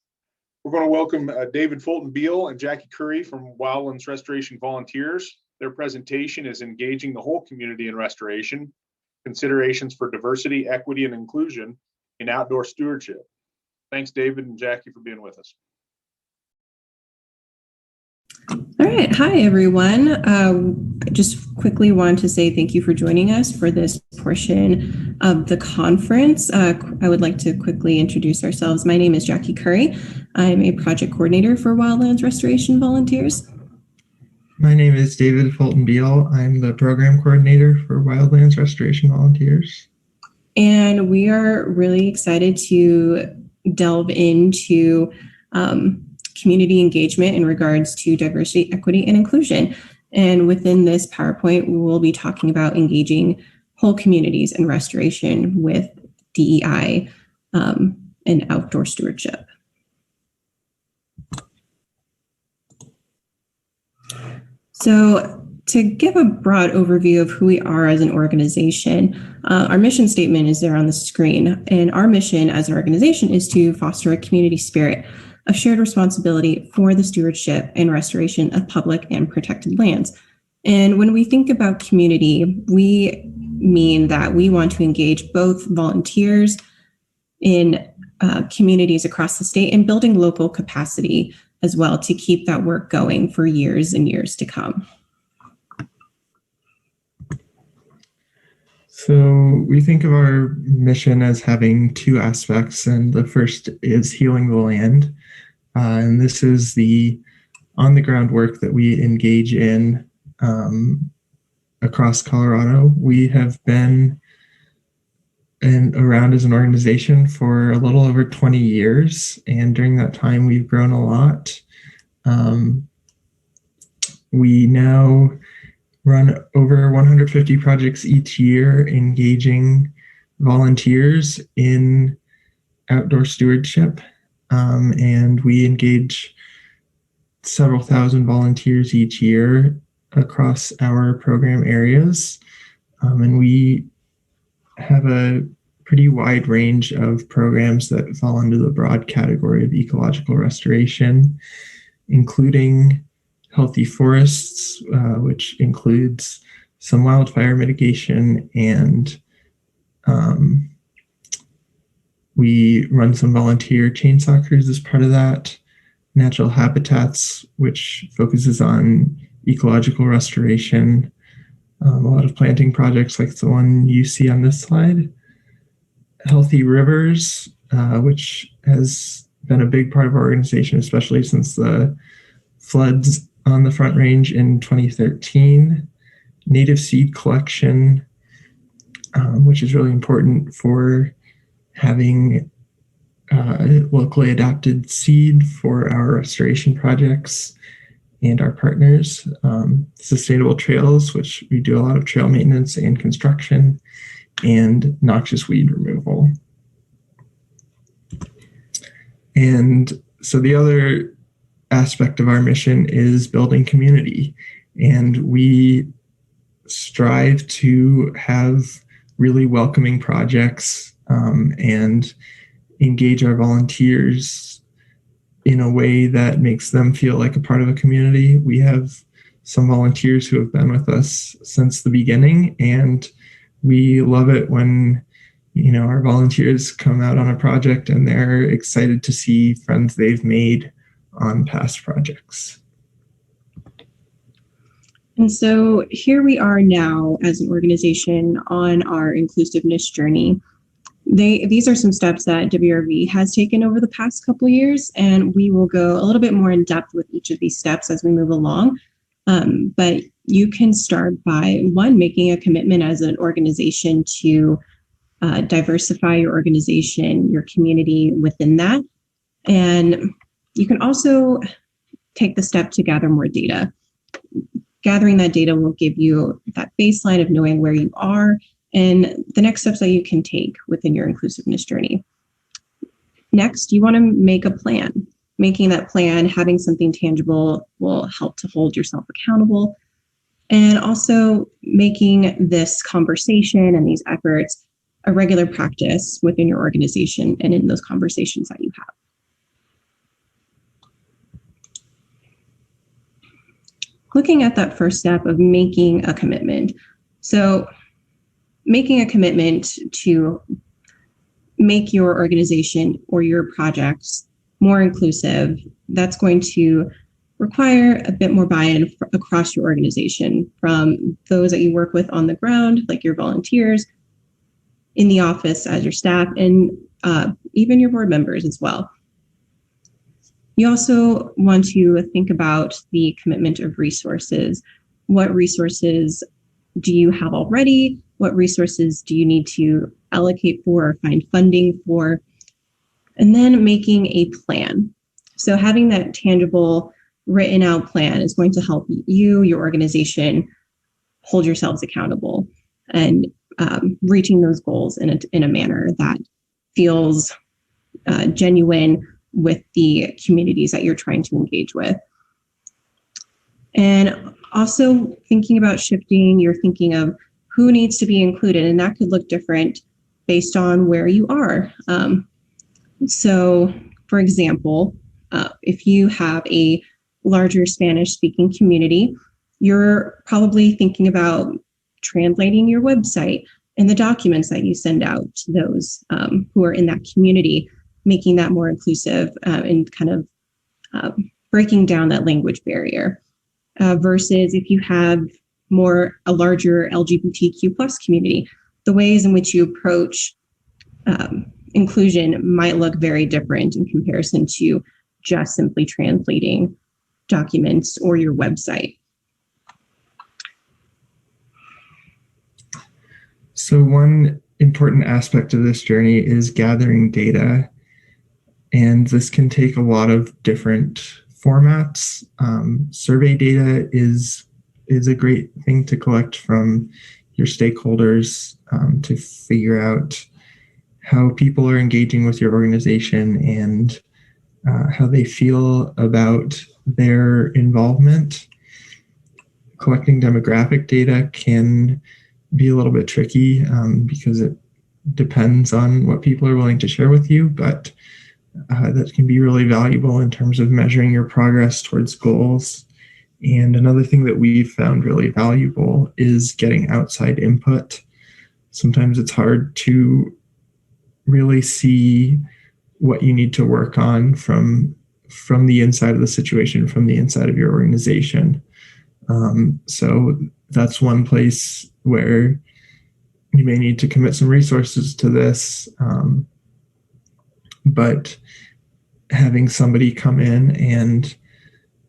A: we're going to welcome David Fulton Beal and Jackie Curry from Wildlands Restoration Volunteers. Their presentation is Engaging the Whole Community in Restoration, Considerations for Diversity, Equity, and Inclusion in Outdoor Stewardship. Thanks, David and Jackie, for being with us.
I: All right. Hi, everyone. I just quickly want to say thank you for joining us for this portion of the conference. I would like to quickly introduce ourselves. My name is Jackie Curry. I'm a project coordinator for Wildlands Restoration Volunteers.
J: My name is David Fulton Beal. I'm the program coordinator for Wildlands Restoration Volunteers.
I: And we are really excited to delve into community engagement in regards to diversity, equity, and inclusion. And within this PowerPoint, we will be talking about engaging whole communities in restoration with DEI and outdoor stewardship. So to give a broad overview of who we are as an organization, our mission statement is there on the screen. And our mission as an organization is to foster a community spirit of shared responsibility for the stewardship and restoration of public and protected lands. And when we think about community, we mean that we want to engage both volunteers in communities across the state and building local capacity as well to keep that work going for years and years to come.
J: So we think of our mission as having two aspects, and the first is healing the land. And this is the on-the-ground work that we engage in across Colorado. We have been around as an organization for a little over 20 years, and during that time we've grown a lot. We now run over 150 projects each year, engaging volunteers in outdoor stewardship. and we engage several thousand volunteers each year across our program areas. And we have a pretty wide range of programs that fall under the broad category of ecological restoration, including healthy forests, which includes some wildfire mitigation, and we run some volunteer chainsaw crews as part of that. Natural habitats, which focuses on ecological restoration. A lot of planting projects like the one you see on this slide. Healthy rivers, which has been a big part of our organization, especially since the floods on the Front Range in 2013. Native seed collection, which is really important for having locally adapted seed for our restoration projects and our partners. Sustainable trails, which we do a lot of trail maintenance and construction, and noxious weed removal. And so the other aspect of our mission is building community. And we strive to have really welcoming projects and engage our volunteers in a way that makes them feel like a part of a community. We have some volunteers who have been with us since the beginning, and we love it when our volunteers come out on a project and they're excited to see friends they've made on past projects.
I: And so here we are now as an organization on our inclusiveness journey. These are some steps that WRV has taken over the past couple of years, and we will go a little bit more in depth with each of these steps as we move along. But you can start by, one, making a commitment as an organization to diversify your organization, your community within that. And you can also take the step to gather more data. Gathering that data will give you that baseline of knowing where you are and the next steps that you can take within your inclusiveness journey. Next, you want to make a plan. Making that plan, having something tangible will help to hold yourself accountable. And also making this conversation and these efforts a regular practice within your organization and in those conversations that you have. Looking at that first step of making a commitment. So making a commitment to make your organization or your projects more inclusive, that's going to require a bit more buy-in across your organization, from those that you work with on the ground, like your volunteers, in the office as your staff, and even your board members as well. You also want to think about the commitment of resources. What resources do you have already? What resources do you need to allocate for or find funding for? And then making a plan. So having that tangible, written out plan is going to help you, your organization, hold yourselves accountable and reaching those goals in a manner that feels genuine with the communities that you're trying to engage with. And also thinking about shifting your thinking of who needs to be included, and that could look different based on where you are. So, for example, if you have a larger Spanish-speaking community, you're probably thinking about translating your website and the documents that you send out to those who are in that community, making that more inclusive and kind of breaking down that language barrier. Versus if you have a larger LGBTQ plus community, the ways in which you approach inclusion might look very different in comparison to just simply translating documents or your website.
J: So one important aspect of this journey is gathering data, and this can take a lot of different formats. Survey data is a great thing to collect from your stakeholders to figure out how people are engaging with your organization and how they feel about their involvement. Collecting demographic data can be a little bit tricky because it depends on what people are willing to share with you, but that can be really valuable in terms of measuring your progress towards goals. And another thing that we've found really valuable is getting outside input. Sometimes it's hard to really see what you need to work on from the inside of the situation, from the inside of your organization. So that's one place where you may need to commit some resources to this. But having somebody come in and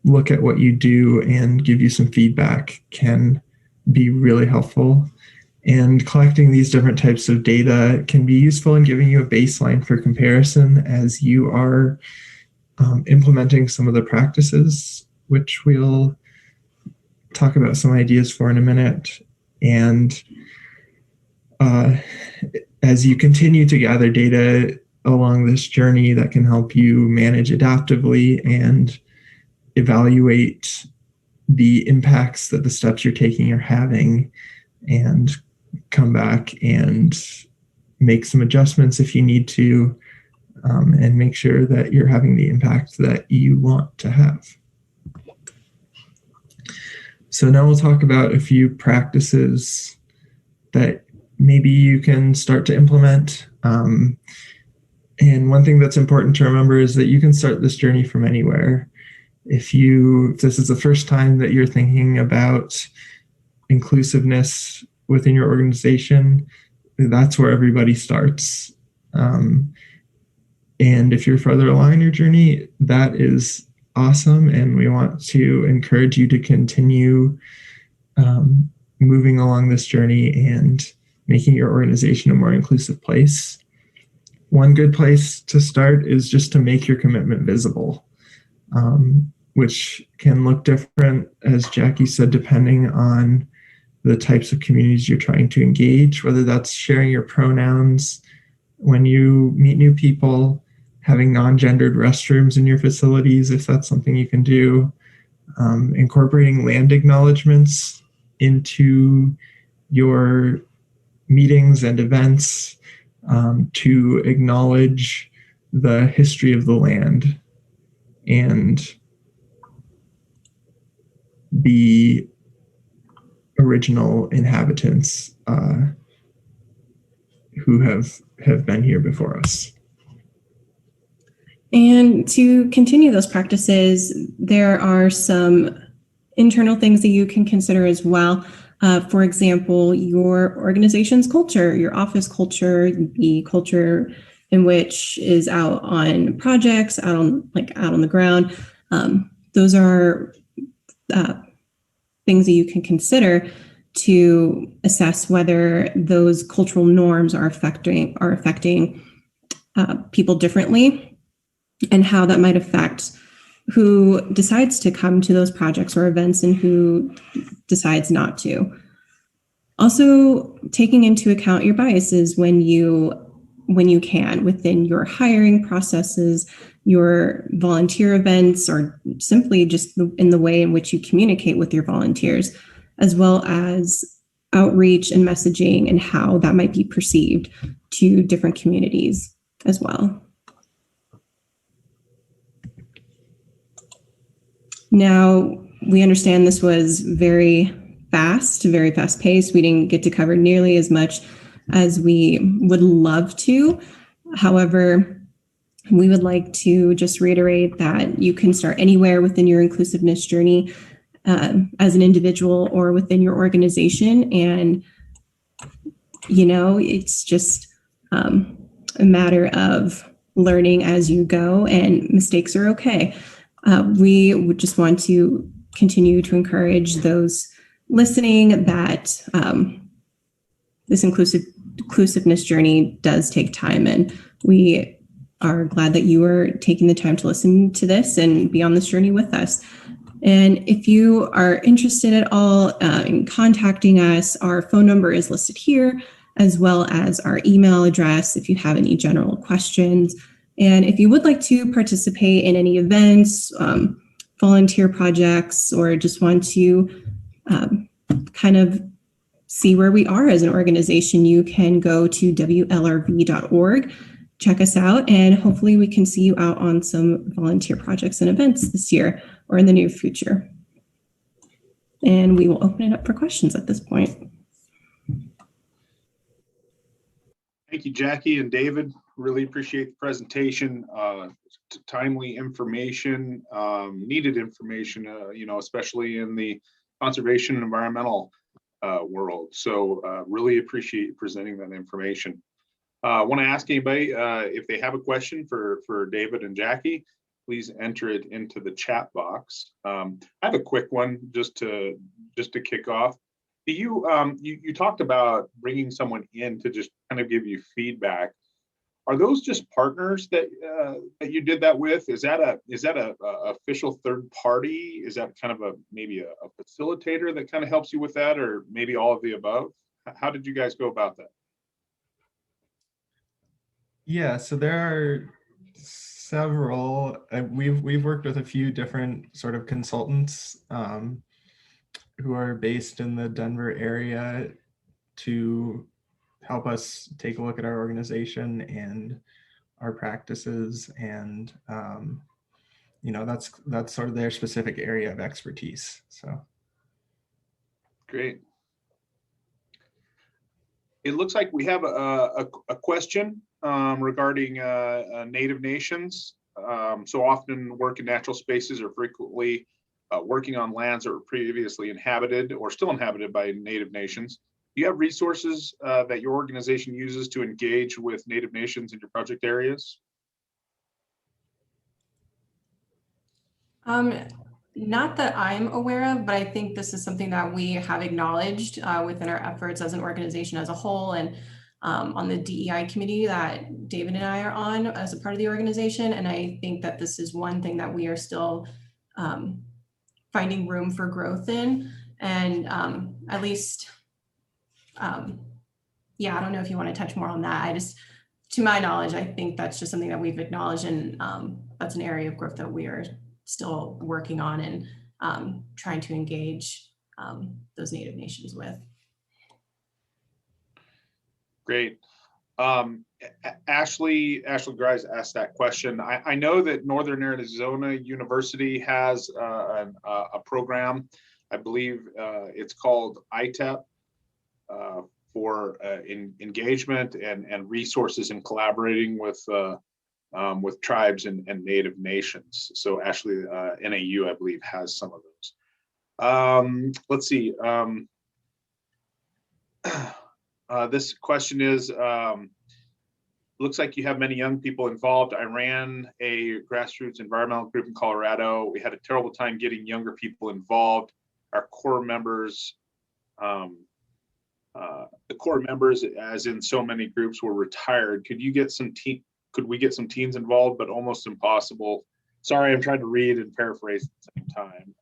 J: look at what you do and give you some feedback can be really helpful. And collecting these different types of data can be useful in giving you a baseline for comparison as you are implementing some of the practices, which we'll talk about some ideas for in a minute. And as you continue to gather data along this journey, that can help you manage adaptively and evaluate the impacts that the steps you're taking are having, and come back and make some adjustments if you need to, and make sure that you're having the impact that you want to have. So now we'll talk about a few practices that maybe you can start to implement. And one thing that's important to remember is that you can start this journey from anywhere. If this is the first time that you're thinking about inclusiveness within your organization, that's where everybody starts. And if you're further along in your journey, that is awesome. And we want to encourage you to continue moving along this journey and making your organization a more inclusive place. One good place to start is just to make your commitment visible, which can look different, as Jackie said, depending on the types of communities you're trying to engage, whether that's sharing your pronouns when you meet new people, having non-gendered restrooms in your facilities, if that's something you can do, incorporating land acknowledgements into your meetings and events to acknowledge the history of the land and the original inhabitants who have been here before us.
I: And to continue those practices, there are some internal things that you can consider as well. For example, your organization's culture, your office culture, the culture in which is out on projects, out on the ground. Those are things that you can consider to assess whether those cultural norms are affecting people differently, and how that might affect who decides to come to those projects or events and who decides not to. Also, taking into account your biases when you can within your hiring processes, your volunteer events, or simply just in the way in which you communicate with your volunteers, as well as outreach and messaging and how that might be perceived to different communities as well. Now, we understand this was very fast paced. We didn't get to cover nearly as much as we would love to. However, we would like to just reiterate that you can start anywhere within your inclusiveness journey as an individual or within your organization. And, it's just a matter of learning as you go, and mistakes are okay. We would just want to continue to encourage those listening that this inclusiveness journey does take time, and we are glad that you are taking the time to listen to this and be on this journey with us. And if you are interested at all in contacting us, our phone number is listed here, as well as our email address if you have any general questions. And if you would like to participate in any events, volunteer projects, or just want to kind of see where we are as an organization, you can go to WLRV.org, check us out, and hopefully we can see you out on some volunteer projects and events this year or in the near future. And we will open it up for questions at this point.
A: Thank you, Jackie and David. Really appreciate the presentation. Timely information, needed information, especially in the conservation and environmental world. So really appreciate you presenting that information. I want to ask anybody if they have a question for David and Jackie, please enter it into the chat box. I have a quick one just to kick off. You talked about bringing someone in to just kind of give you feedback. Are those just partners that you did that with? Is that a official third party? Is that kind of maybe a facilitator that kind of helps you with that, or maybe all of the above? How did you guys go about that?
J: Yeah, so there are several. We've worked with a few different sort of consultants who are based in the Denver area to help us take a look at our organization and our practices, and that's sort of their specific area of expertise. So
A: great. It looks like we have a question regarding Native nations. So often work in natural spaces or frequently working on lands that were previously inhabited or still inhabited by Native nations. Do you have resources that your organization uses to engage with Native nations in your project areas?
K: Not that I'm aware of, but I think this is something that we have acknowledged within our efforts as an organization as a whole, and on the DEI committee that David and I are on as a part of the organization. And I think that this is one thing that we are still finding room for growth in. And at least, yeah, I don't know if you want to touch more on that. To my knowledge, I think that's just something that we've acknowledged, and that's an area of growth that we are still working on and trying to engage those Native nations with. Great.
A: Ashley Grice asked that question. I know that Northern Arizona University has a program. I believe it's called ITEP for engagement and resources in collaborating with tribes and Native nations. So Ashley, NAU, I believe, has some of those. Let's see. This question is, looks like you have many young people involved. I ran a grassroots environmental group in Colorado. We had a terrible time getting younger people involved. Our core members, the core members, as in so many groups, were retired. Could we get some teens involved, but almost impossible? Sorry, I'm trying to read and paraphrase at the same time.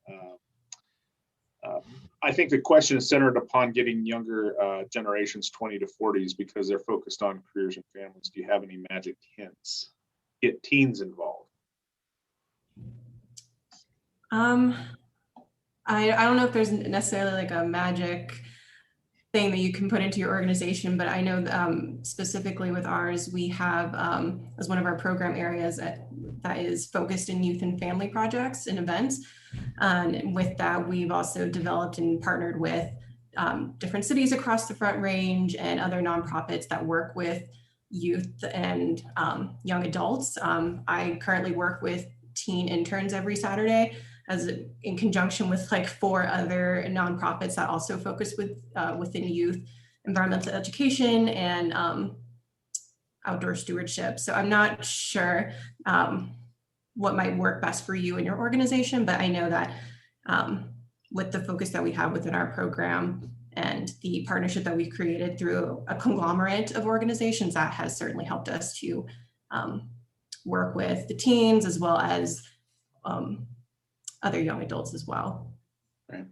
A: I think the question is centered upon getting younger generations, 20 to 40s, because they're focused on careers and families. Do you have any magic hints? Get teens involved.
K: I don't know if there's necessarily like a magic thing that you can put into your organization, but I know specifically with ours, we have as one of our program areas that is focused in youth and family projects and events. And with that, we've also developed and partnered with different cities across the Front Range and other nonprofits that work with youth and young adults. I currently work with teen interns every Saturday in conjunction with like 4 other nonprofits that also focus within youth, environmental education, and outdoor stewardship. So I'm not sure what might work best for you and your organization, but I know that with the focus that we have within our program and the partnership that we've created through a conglomerate of organizations, that has certainly helped us to work with the teens as well as other young adults as well.
A: Right.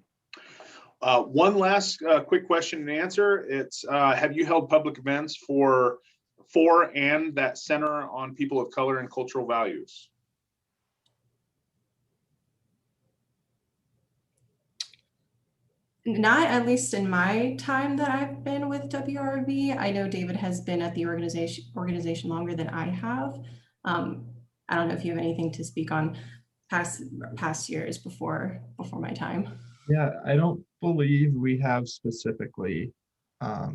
A: One last quick question and answer. It's have you held public events for for and that center on people of color and cultural values?
K: Not at least in my time that I've been with WRV. I know David has been at the organization longer than I have. I don't know if you have anything to speak on past years before my time.
J: Yeah, I don't believe we have specifically. I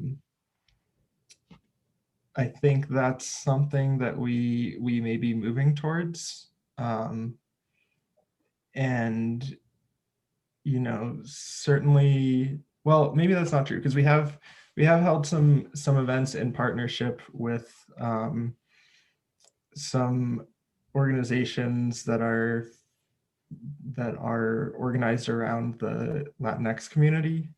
J: think that's something that we may be moving towards. And you know, certainly, well, maybe that's not true, because we have held some events in partnership with some organizations that are organized around the Latinx community.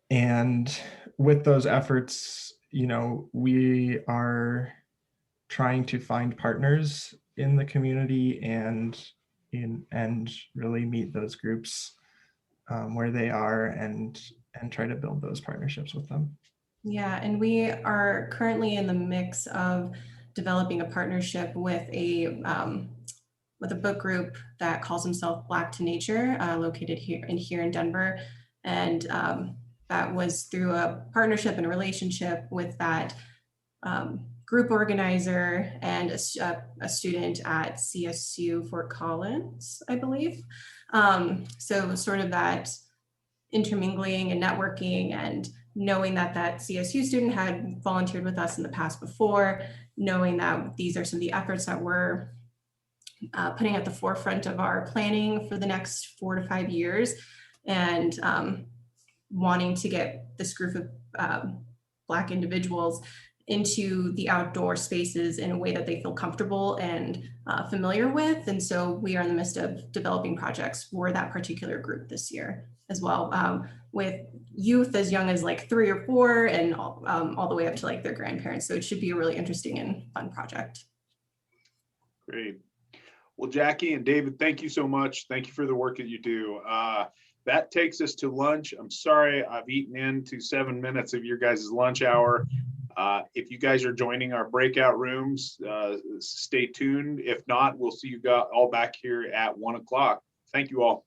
J: And with those efforts, you know, we are trying to find partners in the community and really meet those groups where they are and try to build those partnerships with them.
K: Yeah, and we are currently in the mix of developing a partnership with a book group that calls himself Black to Nature, located here in Denver, and that was through a partnership and a relationship with that group organizer and a student at CSU Fort Collins, I believe. So sort of that intermingling and networking, and knowing that CSU student had volunteered with us in the past before, knowing that these are some of the efforts that we're putting at the forefront of our planning for the next 4 to 5 years, and wanting to get this group of Black individuals into the outdoor spaces in a way that they feel comfortable and familiar with. And so we are in the midst of developing projects for that particular group this year as well, with youth as young as like 3 or 4 and all the way up to like their grandparents. So it should be a really interesting and fun project.
A: Great. Well, Jackie and David, thank you so much. Thank you for the work that you do. That takes us to lunch. I'm sorry I've eaten into 7 minutes of your guys' lunch hour. If you guys are joining our breakout rooms, stay tuned. If not, we'll see you all back here at 1 o'clock. Thank you all.